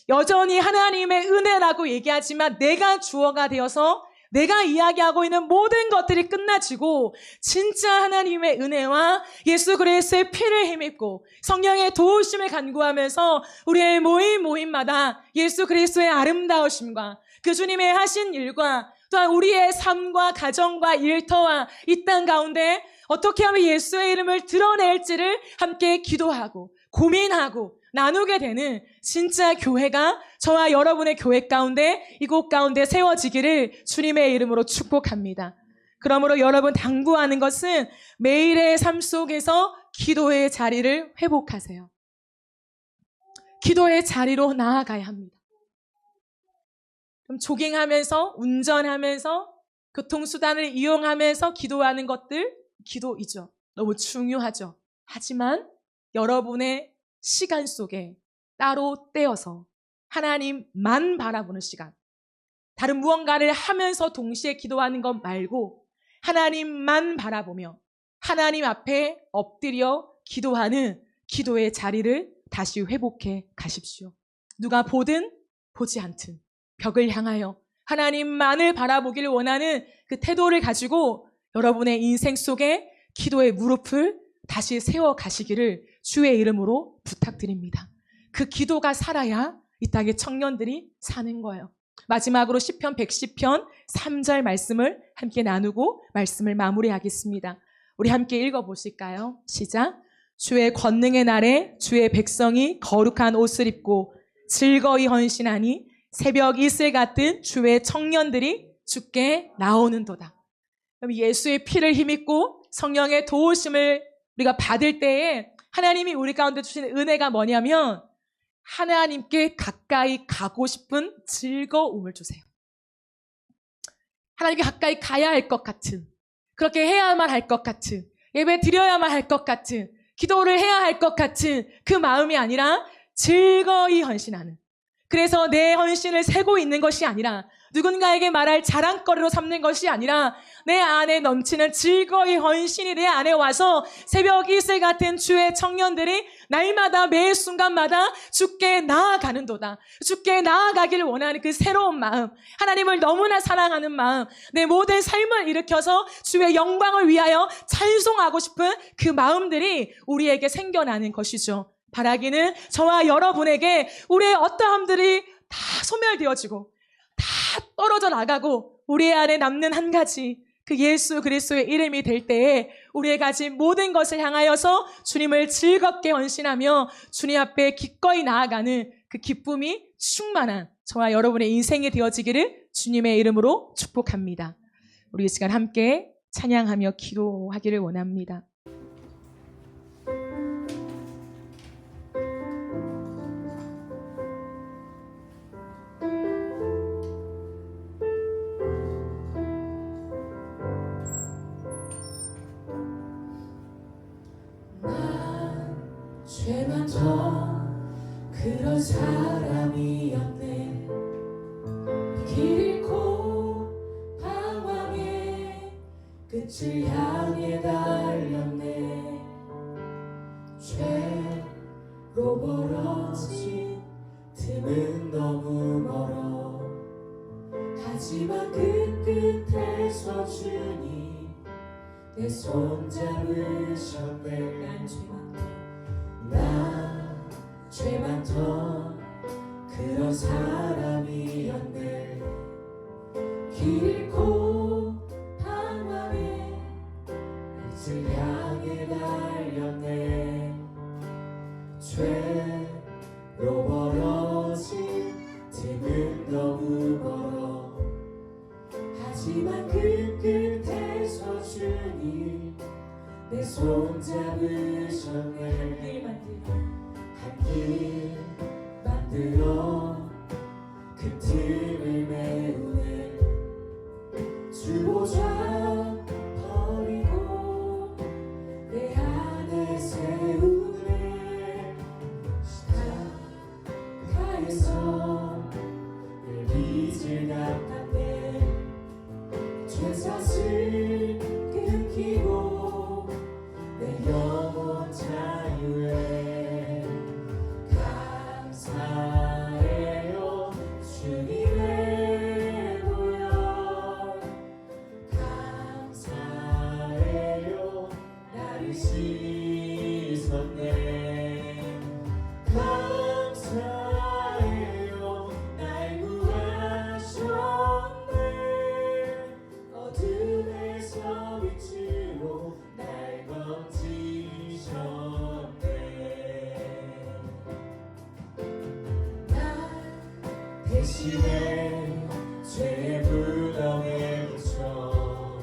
여전히 하나님의 은혜라고 얘기하지만 내가 주어가 되어서 내가 이야기하고 있는 모든 것들이 끝나지고 진짜 하나님의 은혜와 예수 그리스도의 피를 힘입고 성령의 도우심을 간구하면서 우리의 모임마다 예수 그리스도의 아름다우심과 그 주님의 하신 일과 또한 우리의 삶과 가정과 일터와 이 땅 가운데 어떻게 하면 예수의 이름을 드러낼지를 함께 기도하고 고민하고 나누게 되는 진짜 교회가 저와 여러분의 교회 가운데 이곳 가운데 세워지기를 주님의 이름으로 축복합니다. 그러므로 여러분 당부하는 것은 매일의 삶 속에서 기도의 자리를 회복하세요. 기도의 자리로 나아가야 합니다. 그럼 조깅하면서 운전하면서 교통수단을 이용하면서 기도하는 것들 기도이죠. 너무 중요하죠. 하지만 여러분의 시간 속에 따로 떼어서 하나님만 바라보는 시간, 다른 무언가를 하면서 동시에 기도하는 것 말고 하나님만 바라보며 하나님 앞에 엎드려 기도하는 기도의 자리를 다시 회복해 가십시오. 누가 보든 보지 않든 벽을 향하여 하나님만을 바라보기를 원하는 그 태도를 가지고 여러분의 인생 속에 기도의 무릎을 다시 세워 가시기를 주의 이름으로 부탁드립니다. 그 기도가 살아야 이 땅의 청년들이 사는 거예요. 마지막으로 시편 110편 3절 말씀을 함께 나누고 말씀을 마무리하겠습니다. 우리 함께 읽어보실까요? 시작. 주의 권능의 날에 주의 백성이 거룩한 옷을 입고 즐거이 헌신하니 새벽 이슬 같은 주의 청년들이 주께 나오는도다. 그럼 예수의 피를 힘입고 성령의 도우심을 우리가 받을 때에 하나님이 우리 가운데 주시는 은혜가 뭐냐면 하나님께 가까이 가고 싶은 즐거움을 주세요. 하나님께 가까이 가야 할 것 같은, 그렇게 해야만 할 것 같은, 예배 드려야만 할 것 같은, 기도를 해야 할 것 같은 그 마음이 아니라 즐거이 헌신하는, 그래서 내 헌신을 세고 있는 것이 아니라 누군가에게 말할 자랑거리로 삼는 것이 아니라 내 안에 넘치는 즐거이 헌신이 내 안에 와서 새벽 이슬 같은 주의 청년들이 날마다 매 순간마다 주께 나아가는도다. 주께 나아가기를 원하는 그 새로운 마음, 하나님을 너무나 사랑하는 마음, 내 모든 삶을 일으켜서 주의 영광을 위하여 찬송하고 싶은 그 마음들이 우리에게 생겨나는 것이죠. 바라기는 저와 여러분에게 우리의 어떠함들이 다 소멸되어지고 다 떨어져 나가고 우리 안에 남는 한 가지, 그 예수 그리스도의 이름이 될 때에 우리의 가진 모든 것을 향하여서 주님을 즐겁게 헌신하며 주님 앞에 기꺼이 나아가는 그 기쁨이 충만한 저와 여러분의 인생이 되어지기를 주님의 이름으로 축복합니다. 우리 이 시간 함께 찬양하며 기도하기를 원합니다. 죄 많던 그런 사람이었네. 길 잃고 방황해 끝을 향해 달렸네. 죄로 벌어진 틈은 너무 멀어. 하지만 그 끝에서 주님 내 손 잡으셨네. 난 죄 많던 그런 사람이었네. 길 잃고 방황해 끝을 향해 달렸네. 죄로 벌어진 틈은 너무 멀어. 하지만 그 끝에서 주님 내 손 잡으셨네. 한 길 만들어 그 틈을 메우네. 주보좌 버리고 내 안에 세우네. 시작가에서 늘 빚을 갚았네. 죄사슬 끊기고 내 영혼 자유해. 감사해요 주님의 보혈. 감사해요 나를 씻었네. 감사해요 날 구하셨네. 어둠에서 빛으로 날 건지셨네. 날 대신에 죄의 부담에 묻혀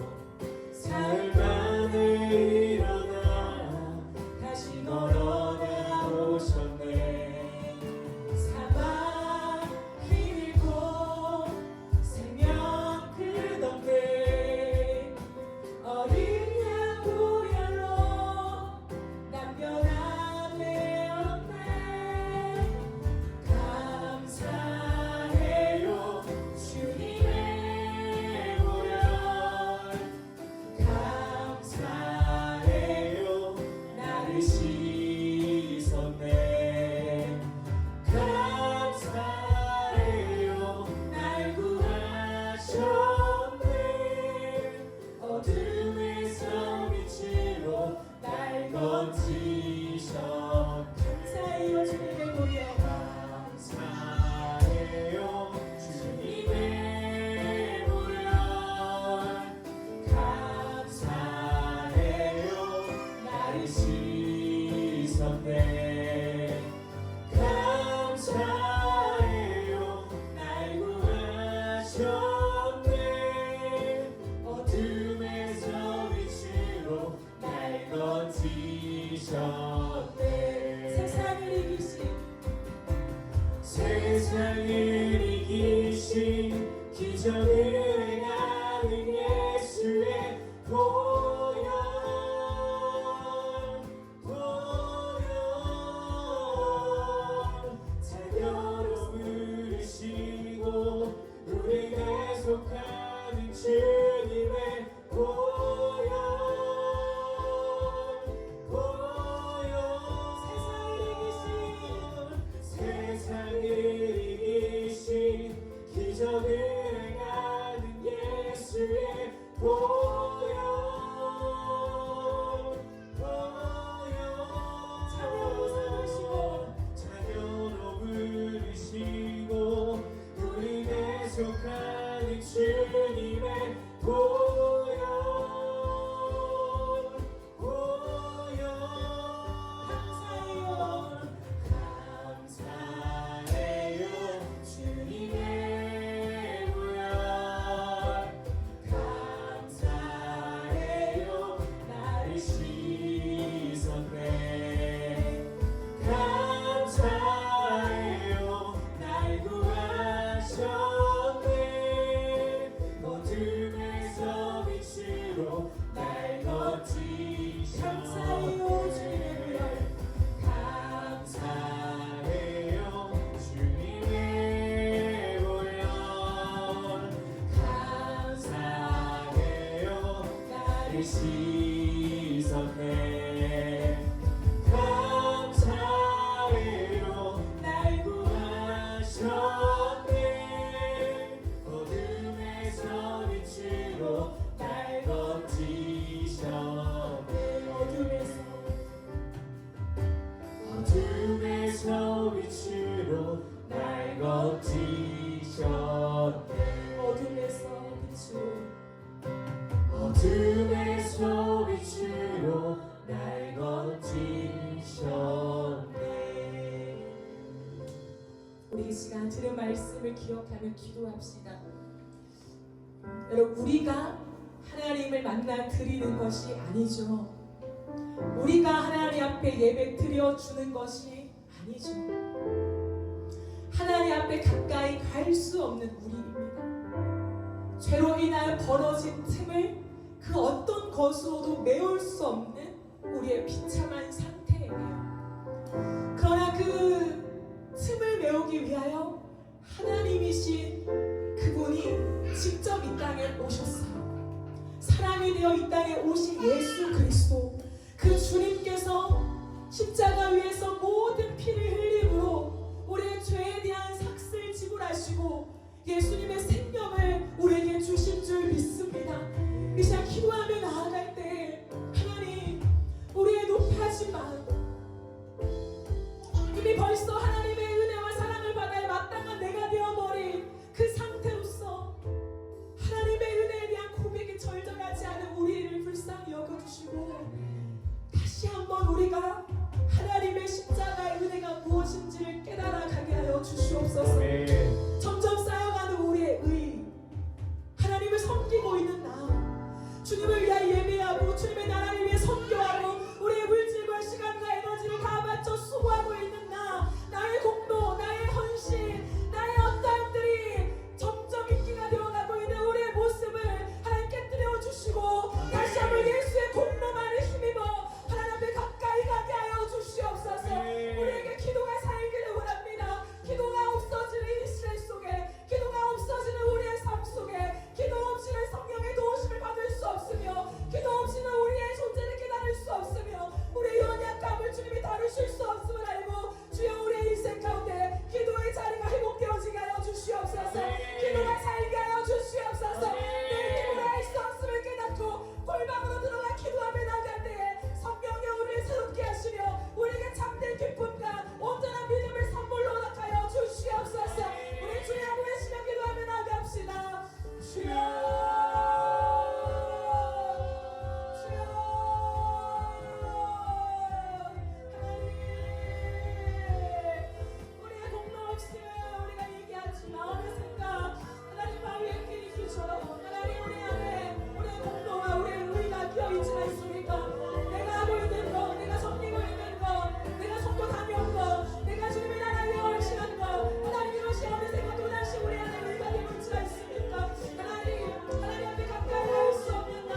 사흘 만에 일어나 다시 걸어 나오셨네. 사망 힘입고 생명 끝없네. 어린 양 보혈로 남편함에 없네. 감사해요 주님의 보혈. 감사해요 나를 씻었네. 감사해요 날 구하셨네. 어둠에서 빛으로 날 건지셨네. 감사해요 주님의 보혈. 감사해요 주님의 보혈. 감사해요 나를 씻었네. 감사해요 날 구하셨네. 어둠에서 빛으로 날 건지셨네. 세상을 이기신 기적을 행하는 예수의 보혈. 자녀로 부르시고 우리가 속하는 주님의 보혈. 세상을 이기신 기적을 행하는 예수의 보혈. 자녀로 부르시고 우리가 속하는 주님의 보혈. 빛으로 날 거치셨네. 어둠에서 빛으로 어둠에서 빛으로 날 거치셨네. 우리 이 시간 들은 말씀을 기억하며 기도합시다. 여러분, 우리가 하나님을 만나 드리는 것이 아니죠. 우리가 하나님 앞에 예배 드려주는 것이 아니죠. 하나님 앞에 가까이 갈 수 없는 우리입니다. 죄로 인하여 벌어진 틈을 그 어떤 것으로도 메울 수 없는 우리의 비참한 상태예요. 그러나 그 틈을 메우기 위하여 하나님이신 그분이 직접 이 땅에 오셨어요. 사람이 되어 이 땅에 오신 예수 그리스도, 그 주님께서 십자가 위에서 모든 피를 흘림으로 우리의 죄에 대한 삭슬 지불하시고 예수님의 생명을 우리에게 주신 줄 믿습니다. 이 시간 기도하며 나아갈 때 하나님, 우리의 높아진 마음, 이미 벌써 하나님의 은혜와 사랑을 받아야 마땅한 내가 되어버린 그 상태로서 하나님의 은혜에 대한 고백이 절절하지 않은 우리를 불쌍히 여겨주시고 다시 한번 우리가 하나님의 십자가의 은혜가 무엇인지를 깨달아가게 하여 주시옵소서. 점점 쌓여가는 우리의 의, 하나님을 섬기고 있는 나, 주님을 위하여 예배하고 주님의 나라를 위해 선교하고 우리의 물질과 시간과 에너지를 다 바쳐 수고하고 있는 나, 나의 공로, 나의 헌신, 나의 어떠함들이 점점 인기가 되어가고 있는 우리의 모습을 하나님 깨뜨려 주시고 다시 한번 예수의 공로만을 힘입어 하나님 앞에 가까이 가게 하여 주시옵소서. 우리에게 기도가 살기를 원합니다. 기도가 없어지는 이 시대 속에, 기도가 없어지는 우리의 삶 속에, 기도 없이는 성령의 도우심을 받을 수 없으며, 기도 없이는 우리의 존재를 깨달을 수 없으며, 우리의 연약함을 주님이 다루실 수 없음을 알고 주여 우리의 인생 가운데 기도의 자리가 회복되어지게 하여 주시옵소서. 기도가 살게 하여 주시옵소서. 내 힘으로 할 수 없음을 깨닫고 골방으로 들어가 기도하며 나갈 때에 성령이 우리를 새롭게 하시며 우리에게 참된 기쁨과 온전한 믿음을 선물로 허락하여 주시옵소서. 우리 주의 안에 시며 기도하며 나갑시다. 주여, 주여, 하나님, 우리의 공로 없이는 우리가 얘기하지 마음의 생각, 하나님 바위에 끼리 기처럼 하나님 우리 안에 우리의 공로와 우리의 의가 끼어있지 않습니까? 내가 하고 있는 것, 내가 섬기고 있는 것, 내가 선교 다녀온 것, 내가 주님의 나라를 위해 헌신한 것, 하나님 이것이 어느 생각 또다시 우리 안에 의가 되어있지 않습니까? 하나님 앞에 가까이 갈 수 없는 나,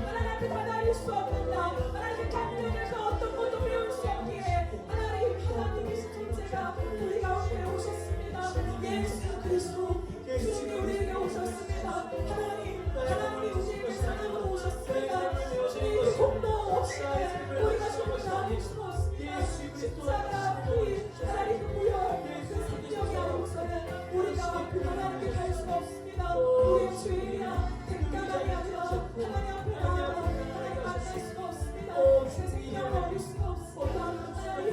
하나님 앞에 다다릴 수 없는 나, 하나님의 감정에서 어떤 것도 배울 수 없기에 하나님이신 존재가 우리 가운데 오셨습니다. 예수 그리스도 주님이 우리에게 오셨습니다. 하나님이 우리에게 사랑으로 오셨습니다. 주님의 공로 없이는 우리가 주님을 나눌 수가 없습니다. 십자가 피, 하나님 그 무역, 그 생명이 아니고서는 우리가 하나님께 갈 수가 없습니다. 우리의 죄이나 대가가 아니라 하나님 앞에 나아가 하나님 만날 수가 없습니다. 새 생명을 얻을 수가 없습니다. 하나님,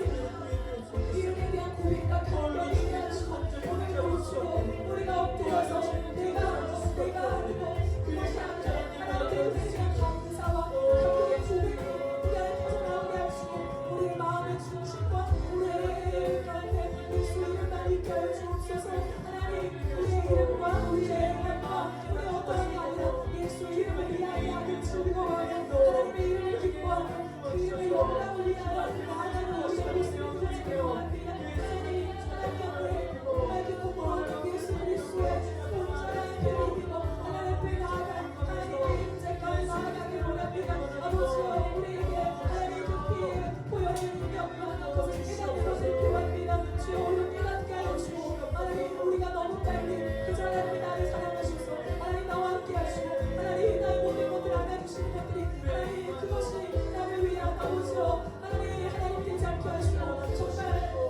이름에 대한 고백과 감격에 대한 고백을 주시고 우리가 엎드려서 내가 하고 그것이 아니라 하나님의 은혜에 대한 감사와 감격의 고백으로 우리 안에 터져나오게 하시고 우리의 마음의 중심과 우리의 가운데 예수의 이름만 있게 하여 주옵소서. 하나님, 우리의 이름과 우리의 영광과 우리의 어떠함이 아니라 예수의 이름을 위하여 하는 즐거워하는 하나님의 이름을 기뻐하는 그 이름의 영광을 위하여 나아가는 우리의 모습을 보시기 원합니다. 하나님, 하나님 앞에 공부하는 예수 그리스도의 온전한 피를 입어 하나님 앞에 나아간 하나님의 임재까지 나아가길 원합니다. 아버지여, 우리에게 하나님의 그 피에 보여진 능력과 그것을 깨닫는 것을 필요합니다. 주여, 우리를 깨닫게 하여 주시고 하나님, 우리가 너무 빨리 그저 하나님의 나를 사랑하셔서 하나님 나와 함께 하시고 하나님 나의 모든 것들을 안아주시는 것들이 하나님 그것이 나를 위한 아버지여 하나님 되지 않게 하시고 정말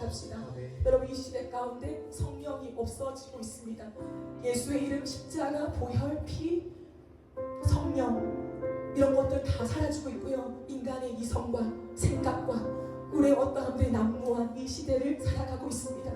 생각합시다. 아멘. 여러분, 이 시대 가운데 성령이 없어지고 있습니다. 예수의 이름, 십자가, 보혈, 피, 성령, 이런 것들 다 사라지고 있고요. 인간의 이성과 생각과 우리의 어떤 사람들이 난무한 이 시대를 살아가고 있습니다.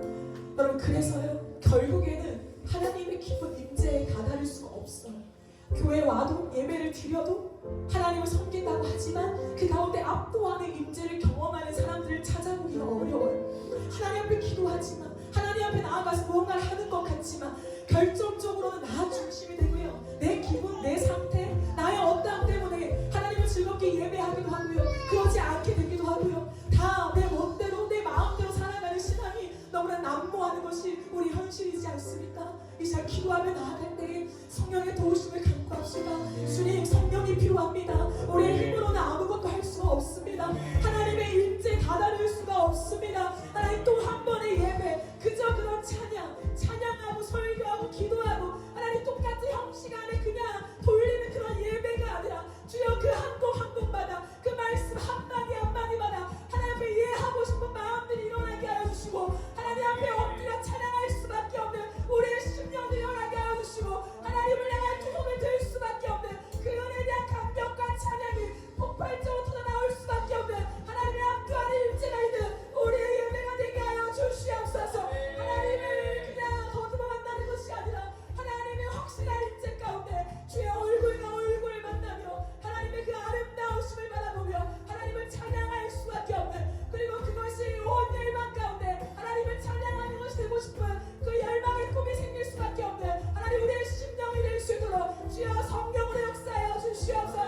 여러분, 그래서요, 결국에는 하나님의 깊은 임재에 다다를 수가 없어요. 교회 와도 예배를 드려도 하나님을 섬긴다고 하지만 그 가운데 압도하는 임재를 경험하는 사람들을 찾아보기가 어려워요. 하나님 앞에 기도하지만, 하나님 앞에 나아가서 무언가를 하는 것 같지만 결정적으로는 나 중심이 되고요, 내 기분, 내 상태, 나의 어떠함 때문에 하나님을 즐겁게 예배하기도 하고요, 그러지 않게 되기도 하고요, 다 내 멋대로 내 마음대로 살아가는 신앙이 너무나 난무하는 것이 우리 현실이지 않습니까? 이 시간 기도하며 나아갈 때에 성령의 도우심을 간구합시다. 주님, 성령이 필요합니다. 우리의 힘으로는 아무것도 할 수가 없습니다. 하나님의 일제에 다다를 수가 없습니다. 하나님, 또 한 번의 예배, 그저 그런 찬양하고 설교하고 기도하고 하나님 똑같은 형식 안에 그냥 돌리는 그런 예배가 아니라 주여, 그 한 곡 한 곡마다 그 말씀 한마디 한마디마다 하나님 앞에 이해하고 싶은 마음들이 일어나게 하여 주시고, 하나님 앞에 엎드려 찬양할 수밖에 없는 우리의 심령을 일어나게 하여 주시고, 하나님을 향한 두 손을 들 수밖에 없는 그 은혜에 대한 감격과 찬양이 폭발적으로 터져나올 수밖에 없는 하나님의 압도하는 일제가 있는 우리의 예배가 되게 하여 주시옵소서. 하나님을 그냥 거듭어 만나는 것이 아니라 하나님의 확실한 일제 가운데 주의 얼굴과 얼굴을 만나며 하나님의 그 아름다우심을 바라보며 하나님을 찬양할 수밖에 없는, 그리고 그것이 온 열방 가운데 하나님을 찬양하는 것이 되고 싶은 그 열방의 꿈이 생길 수밖에 없는 하나님, 우리의 심령이 될 수 있도록 주여 성령으로 역사하여 주시옵소서.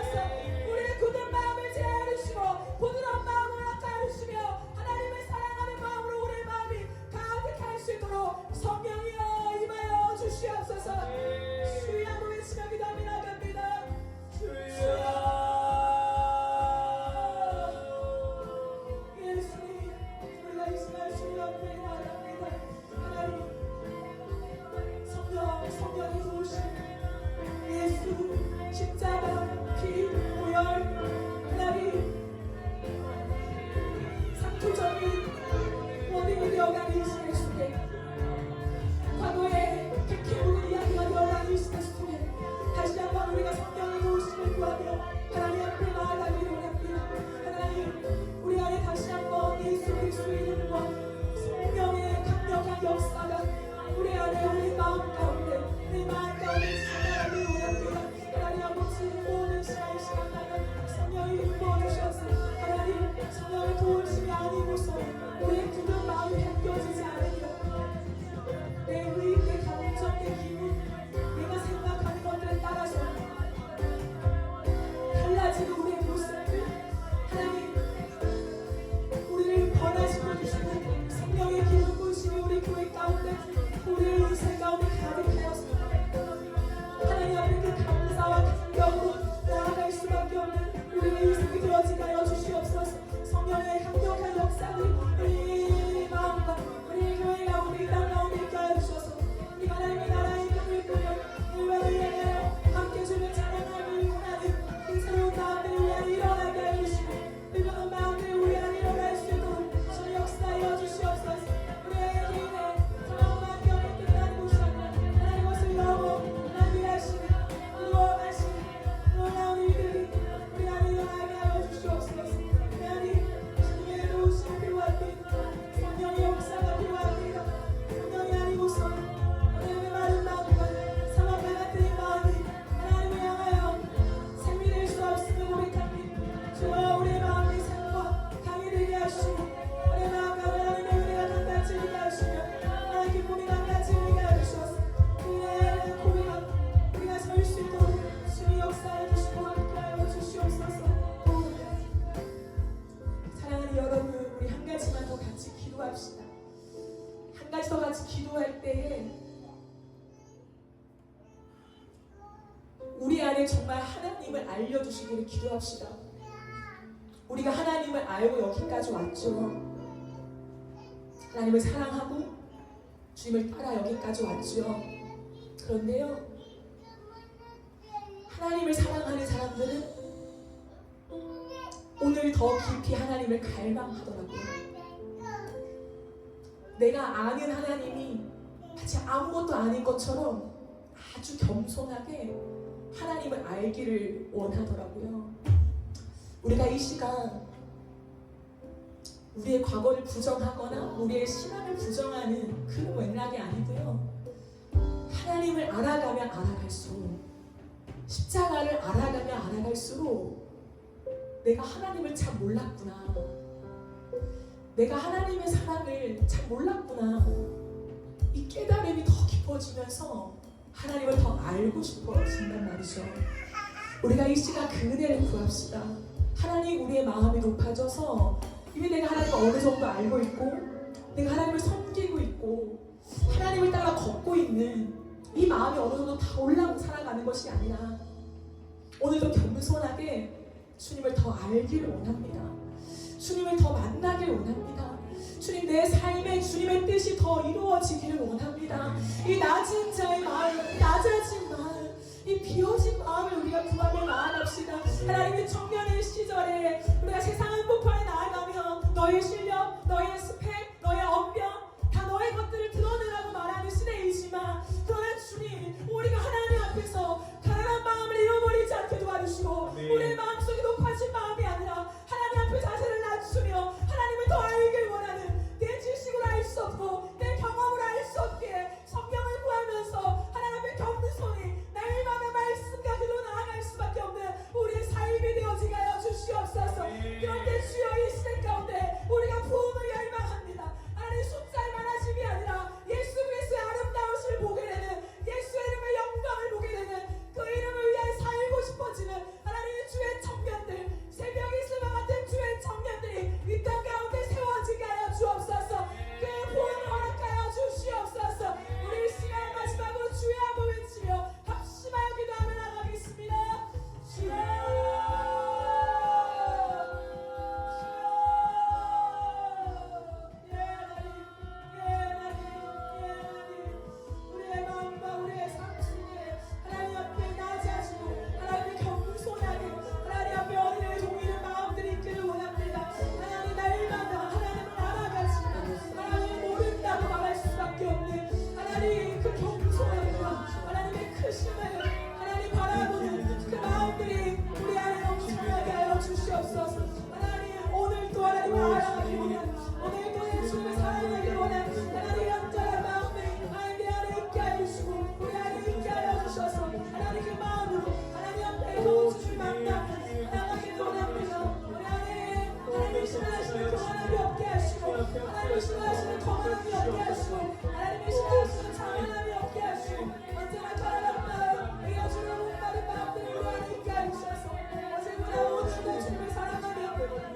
우리의 굳은 마음을 제하여 주시고 부드러운 마음을 허락하여 주시며 하나님을 사랑하는 마음으로 우리의 마음이 가득할 수 있도록 성령이여 임하여 주시옵소서. 주의 한번 외치며 기도하며 나갑니다. 예수님, 우리가 이 시간 주의 앞에 나갑니다. 하나님, 성령의 도우심, 예수, 십자가, 피, 보혈, 하나님, 상투적인 원인이 되어가는 이 시대 속에, 과거에 백해 묵은 이야기가 되어가는 이 시대 속에 다시 한번 우리가 성령의 도우심을 구하며 하나님 앞에 나아가기를 원합니다. 하나님, 우리 안에 다시 한번 예수 그리스도의 이름과 성령의 강력한 역사가 우리 안에, 우리 마음 가운데, 내 마음 가운데 살아가기를 원합니다. 하나님 아버지, 모든 시간 성령이 부어주셔서 하나님, 성령의 도우심이 아니고서 우리의 굳은 마음이 벗겨지지 않으며 내 의욕, 내 감정, 내 기분, 내가 생각하는 것들에 따라서 달라지는 우리의 모습들, 하나님, 우리를 변화시켜 주시는 성령의 기름 부으심이 우리 교회 가운데, 우리의 인생 가운데 가득하여서 하나님 앞에 그 감사와 감격으로 나아갈 수밖에 없는 우리의 인생이 되어지게 하여 주시옵소서. 성령의 강력한 역사를 우리 마음과 우리 교회 가운데, 이 땅 가운데 있게 하여 주셔서 우리 하나님의 나라의 꿈을 꾸며 일반을 위하여 함께 주를 찬양하기를 원하는 이 새로운 마음들을 위하여 일어나게 하여 주시고, 불변한 마음들을 우리 안에 일어날 수 있도록 주의 역사하여 주시옵소서. 우리의 개인의 정한 마음경을 끝나는 곳이 아니라 하나님 것을 너무 하나님 하시는 무언하시는 놀라운 일들이 우리 안에 일어나게 하여 주시옵소서. 하나님, 주님의 도우심이 필요합니다. 성령의 역사가 필요합니다. 성령이 아니고서 하나님의 마른 마음과 사막과 같은 이 마음이 하나님을 향하여 샘이 될 수 없음을 고백합니다. 주여, 우리의 마음이 샘과 강이 되게 하시고 우리의 마음과 하나님의 은혜가 강같이 되게 하시며 하나님의 기쁨이 강같이 되게 하시옵소서. 우리의 고백한 우리가 설 수 있도록 주의 역사해 주시고 함께하여 주시옵소서. 사랑하는 여러분, 우리 한 가지만 더 같이 기도합시다. 한 가지 더 같이 기도할 때에 우리 안에 정말 하나님을 알려주시기를 기도합시다. 우리가 하나님을 알고 여기까지 왔죠. 하나님을 사랑하고 주님을 따라 여기까지 왔죠. 그런데요, 하나님을 사랑하는 사람들은 오늘 더 깊이 하나님을 갈망하더라고요. 내가 아는 하나님이 마치 아무것도 아닌 것처럼 아주 겸손하게 하나님을 알기를 원하더라고요. 우리가 이 시간 우리의 과거를 부정하거나 우리의 신앙을 부정하는 그런 맥락이 아니고요. 하나님을 알아가면 알아갈수록, 십자가를 알아가면 알아갈수록 내가 하나님을 참 몰랐구나, 내가 하나님의 사랑을 참 몰랐구나, 이 깨달음이 더 깊어지면서 하나님을 더 알고 싶어진단 말이죠. 우리가 이 시간 그 은혜를 구합시다. 하나님, 우리의 마음이 높아져서 이미 내가 하나님을 어느 정도 알고 있고, 내가 하나님을 섬기고 있고, 하나님을 따라 걷고 있는 이 마음이 어느 정도 다 올라오고 살아가는 것이 아니라 오늘도 겸손하게 주님을 더 알기를 원합니다. 주님을 더 만나길 원합니다. 주님, 내 삶에 주님의 뜻이 더 이루어지기를 원합니다. 이 낮은 자의 마음, 낮아진 마음, 이 비어진 마음을 우리가 구하며 나아갑시다. 하나님의 청년의 시절에 우리가 세상 한복판에 나아가면 너의 실력, 너의 스펙, 너의 언변 다 너의 것들을 드러내라고 말하는 시대이지만, 그러나 주님, 우리가 하나님 앞에서 가난한 마음을 잃어버리지 않게 도와주시고, 우리의 마음속에 높아진 마음이 아니라 하나님 앞에 자세를 낮추며 하나님을 더 알길 원하는, 내 지식으로 알 수 없고 내 경험으로 알 수 없기에 성경을 구하면서 하나님 앞에 겸손히 날마다 말씀과 그로 나아갈 수밖에 없는 우리의 삶이 되어지게 하여 주시옵소서. 그런데 주여, 이 시대 가운데 우리가 부흥을 열망합니다. 하나님, 숫자의 많아짐이 아니라 예수 그리스도의 아름다우심을 보게 되는, 예수의 이름의 영광을 보게 되는, 그 이름을 위하여 살고 싶어지는 하나님의 주의 청년들, 새벽 이슬과 같은 주의 청년들이 이 땅 가운데 세워지게 하여 주옵소서. 그 부흥을 허락하여 주시옵소서. 우리 이 시간 마지막으로 주의 한번 외치며 합심하여 기도하며 나가겠습니다. 주여, 우리의 마음과 우리의 삶 속에 하나님 앞에 낮아지고 하나님 겸손하게 하나님 앞에 어린의 종이는 마음들이 있기를 원합니다. 하나님, 날마다 하나님을 알아가지만 하나님을 모른다고 말할 수밖에 없는 하나님, 그 겸손함과 하나님의 크심을 하나님 바라보는 그 마음들이 우리 안에 넘쳐나게 하여 주시옵소서. 하나님, 오늘도 하나님을 알아가기 원한, 오늘도 내 주님을 사랑하기 원한 하나님 연절한 마음들이 하나님 내 안에 있게 하여 주시고 우리 안에 있게 하여 주셔서 하나님 그 마음으로 하나님 앞에서 주님을 만나기를 원합니다. 우리 안에 하나님이 신뢰하시는 평안함이 없게 하시고, 하나님이 신뢰하시는 평안함이 없게 하시고, 하나님이 신뢰하시는 장안함이 없게 하시고, 언제나 가난한 마음, 이어주는 목마른 마음들이 우리 안에 있게 하여 주셔서 어제보다 오늘도 주님을 사랑하며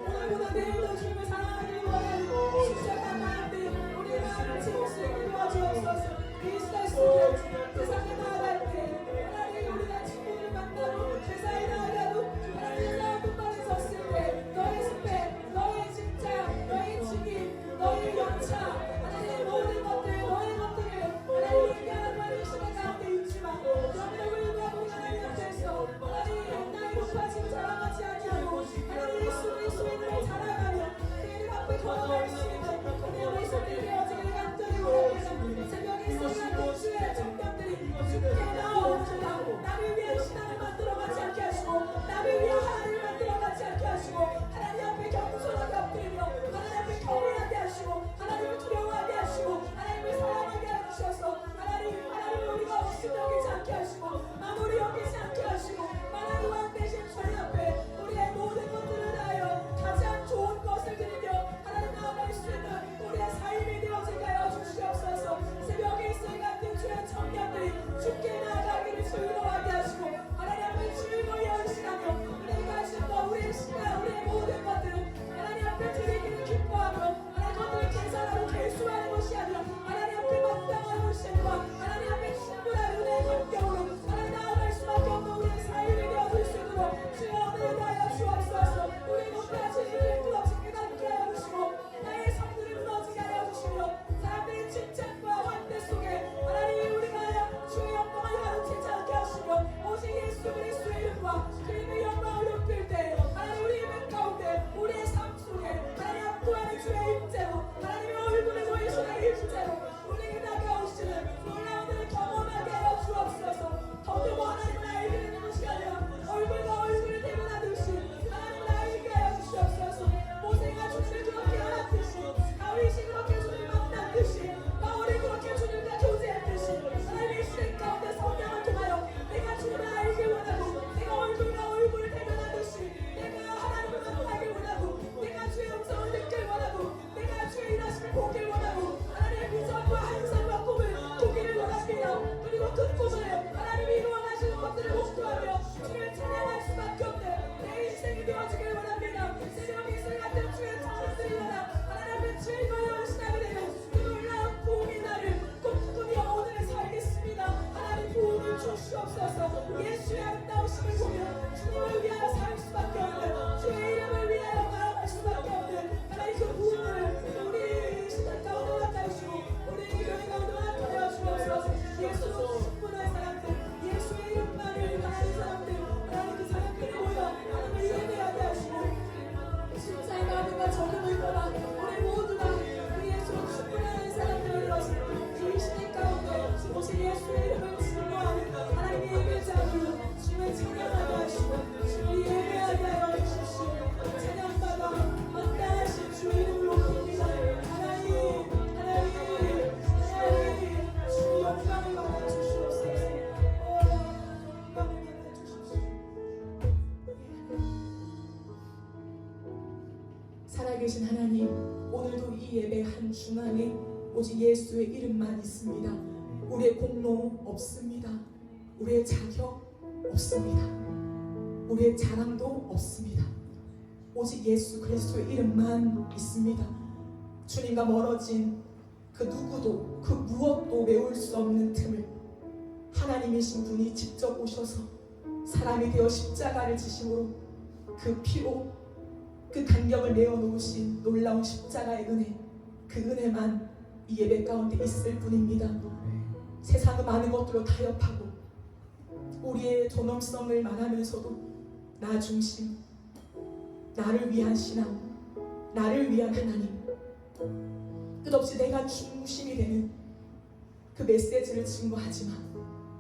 오늘보다 내일도 주님을 사랑하기를 원하는 순수한 마음들이 우리의 마음을 채울 수 있게 도와주옵소서. 이 시대 속에 세상에 나아갈 때 하나님, 우리가 친구를 만나고 회사에 나아가도 하나님 나와 똑바로 섰을 때 너의 스펙, 너의 직장, 너의 직위, 너의 연차, 하나님의 모든 것들, 너의 것들을 하나님 얘기하는 말이 시간 가운데 있지만, 그럼에도 불구하고 하나님 앞에서 하나님 나의 높아짐 자랑하지 아니하고 하나님 예수 그리스도의 이름을 자랑하며 그 이름 앞에 걸어갈 수 있는 우리의 모습이 되어지기를 간절히 원합니다. 새벽에 일어나는 주의 청년들이 주께 나옵니다. 나를 위한 신앙을 만들어가지 않게 하시고, 나를 위한 하나님을 만들어가지 않게 하시고, 하나님 앞에 겸손하게 엎드리며 하나님 앞에 경외하게 하시고, 하나님을 두려워하게 하시고, 하나님을 사랑하게 하셔서 하나님을 우리가 없이 여기지 않게 하시고, 마무리 여기지 않게 하시고, 하나님 왕 대신 저희 앞에 우리의 모든 것들을 다하여 가장 좋은 것을 드리며 하나님 나아갈 수 있는 우리의 삶이 되어지게 하여 주시옵소서. 새벽에 있을 같은 주의 청년들이 주께 나아가기를 즐거워하게 하시고, 하나님 앞에 즐거이 헌신하며 것을 보길 원하고 하나님의 비전과 환상과 꿈을 보기를 원합니다. 그리고 그 꿈을 하나님이 이루어가시는 것들을 목도하며 주를 찬양할 수밖에 없는 내 인생이 되어지길 원합니다. 새벽 이슬 같은 주의 찬양들이 나라 하나님 앞에 즐거워하는 시간이 되면 그 놀라운 부흥이 나를 꿈꾸며 오늘을 살겠습니다. 하나님 부흥을 주시옵소서. 예수의 아름다우심을 보며 주님을 위하여 살 수밖에 없는 주의 이름을 위하여 나아갈 수밖에 없는 하나님 그 부흥을 우리 시간 가운데 나타내 주시고 우리 교회 가운데 나타내 주옵소서. 예수로 충분한 사람들 예수의 이름만을 바라는 사람들 하나님 그 사람들이 모여 하나님을 예배하게 하시고 십자의 마음과 적음을 떠나 우리 모두가 그 예수로 충분한 사람들로서 이 시대 가운데 오직 예수의 이름을 증거하는 하나님의 예배자로 주님을 찬양하게 하시고 주님을 예배하게 하여 주십시오. 찬양받아 마땅하신 주의 이름을 높입니다. 하나님 주의 영광을 받아 주시옵소서. 영광을 받아 주십시오. 살아계신 하나님, 오늘도 이 예배 한 중앙에 오직 예수의 이름만 있습니다. 우리의 공로 없습니다. 우리의 자격 없습니다. 우리의 자랑도 없습니다. 오직 예수 그리스도의 이름만 있습니다. 주님과 멀어진 그 누구도 그 무엇도 메울 수 없는 틈을 하나님이신 분이 직접 오셔서 사람이 되어 십자가를 지심으로 그 피로 그 간격을 내어놓으신 놀라운 십자가의 은혜, 그 은혜만 이 예배 가운데 있을 뿐입니다. 세상의 많은 것들로 타협하고 우리의 존엄성을 말하면서도 나 중심, 나를 위한 신앙, 나를 위한 하나님, 끝없이 내가 중심이 되는 그 메시지를 증거하지만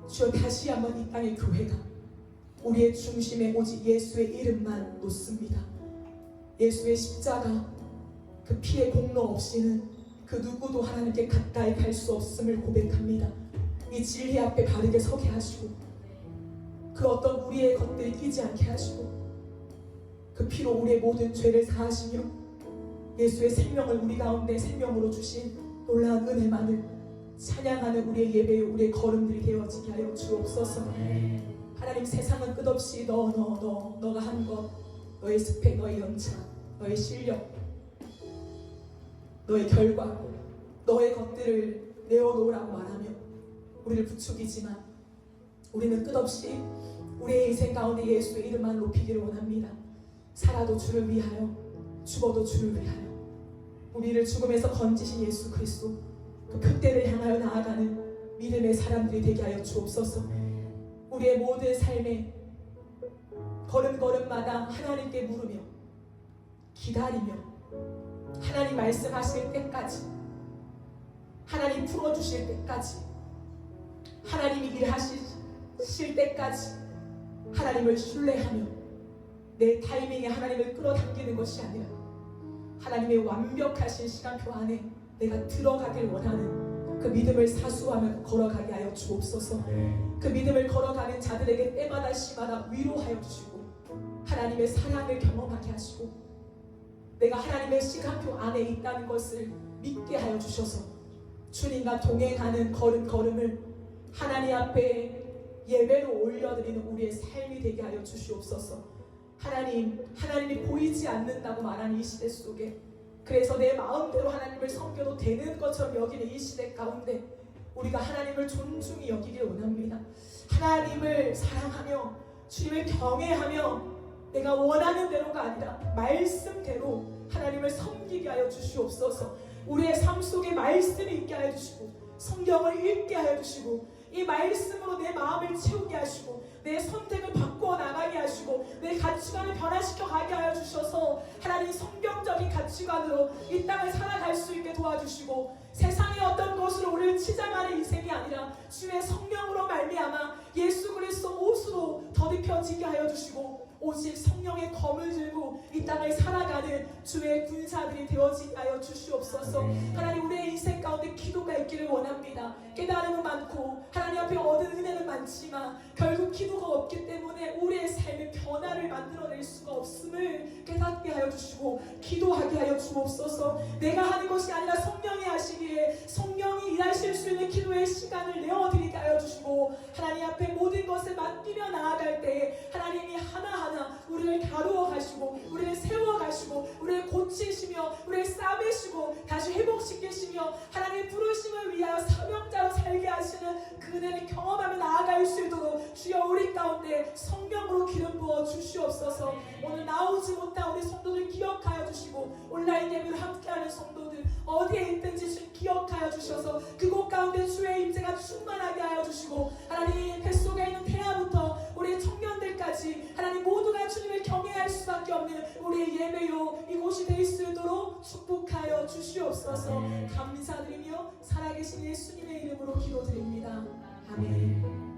주여 다시 한번 이 땅의 교회가 우리의 중심에 오직 예수의 이름만 놓습니다. 예수의 십자가 그 피의 공로 없이는 그 누구도 하나님께 가까이 갈 수 없음을 고백합니다. 이 진리 앞에 바르게 서게 하시고 그 어떤 우리의 것들이 끼지 않게 하시고 그 피로 우리의 모든 죄를 사하시며 예수의 생명을 우리 가운데 생명으로 주신 놀라운 은혜만을 찬양하는 우리의 예배의 우리의 걸음들이 되어지게 하여 주옵소서. 하나님, 세상은 끝없이 너가 한 것, 너의 스펙, 너의 연차, 너의 실력, 너의 결과, 너의 것들을 내어놓으라고 말하며 우리를 부추기지만 우리는 끝없이 우리의 인생 가운데 예수의 이름만 높이기를 원합니다. 살아도 주를 위하여, 죽어도 주를 위하여 우리를 죽음에서 건지신 예수 그리스도 그 표대를 향하여 나아가는 믿음의 사람들이 되게 하여 주옵소서. 우리의 모든 삶에 걸음걸음마다 하나님께 물으며 기다리며 하나님 말씀하실 때까지, 하나님 풀어주실 때까지, 하나님이 일하실 때까지 하나님을 신뢰하며 내 타이밍에 하나님을 끌어당기는 것이 아니라 하나님의 완벽하신 시간표 안에 내가 들어가길 원하는 그 믿음을 사수하며 걸어가게 하여 주옵소서. 그 믿음을 걸어가는 자들에게 때마다 시마다 위로하여 주시고 하나님의 사랑을 경험하게 하시고 내가 하나님의 시간표 안에 있다는 것을 믿게 하여 주셔서 주님과 동행하는 걸음걸음을 하나님 앞에 예배로 올려드리는 우리의 삶이 되게 하여 주시옵소서. 하나님이 보이지 않는다고 말하는 이 시대 속에, 그래서 내 마음대로 하나님을 섬겨도 되는 것처럼 여기는 이 시대 가운데 우리가 하나님을 존중히 여기길 원합니다. 하나님을 사랑하며 주님을 경외하며 내가 원하는 대로가 아니라 말씀대로 하나님을 섬기게 하여 주시옵소서. 우리의 삶 속에 말씀이 있게 하여 주시고 성경을 읽게 하여 주시고 이 말씀으로 내 마음을 채우게 하시고 내 선택을 바꾸어 나가게 하시고 내 가치관을 변화시켜 가게 하여 주셔서 하나님 성경적인 가치관으로 이 땅을 살아갈 수 있게 도와주시고 세상의 어떤 것으로 우리를 치장하는 인생이 아니라 주의 성령으로 말미암아 예수 그리스도 옷으로 덧입혀지게 하여 주시고 오직 성령의 검을 들고 이 땅을 살아가는 주의 군사들이 되어지게 하여 주시옵소서. 하나님, 우리의 인생 가운데 기도가 뵙기를 원합니다. 깨달음은 많고 하나님 앞에 얻은 은혜는 많지만 결국 기도가 없기 때문에 우리의 삶의 변화를 만들어낼 수가 없음을 깨닫게 하여 주시고 기도하게 하여 주옵소서. 내가 하는 것이 아니라 성령이 하시기에 성령이 일하실 수 있는 기도의 시간을 내어드리게 하여 주시고 하나님 앞에 모든 것을 맡기며 나아갈 때에 하나님이 하나하나 우리를 다루어 가시고 우리를 세워 가시고 우리를 고치시며 우리를 싸매시고 다시 회복시키시며 하나님의 부르심을 위하여 사명자로 살게 하시는 그 은혜를 경험하며 나아갈 수 있도록 주여 우리 가운데 성령으로 기름 부어 주시옵소서. 오늘 나오지 못한 우리 성도들 기억하여 주시고 온라인 예배를 함께하는 성도들 어디에 있든지 주님 기억하여 주셔서 그곳 가운데 주의 임재가 충만하게 하여 주시고 하나님 뱃속에 있는 태아부터 우리 청년들까지 하나님 모두가 주님을 경외할 수밖에 없는 우리의 예배요 이곳이 될 수 있도록 축복하여 주시옵소서. 감사드리며 살아계신 예수님의 이름으로 기도드립니다. 아멘.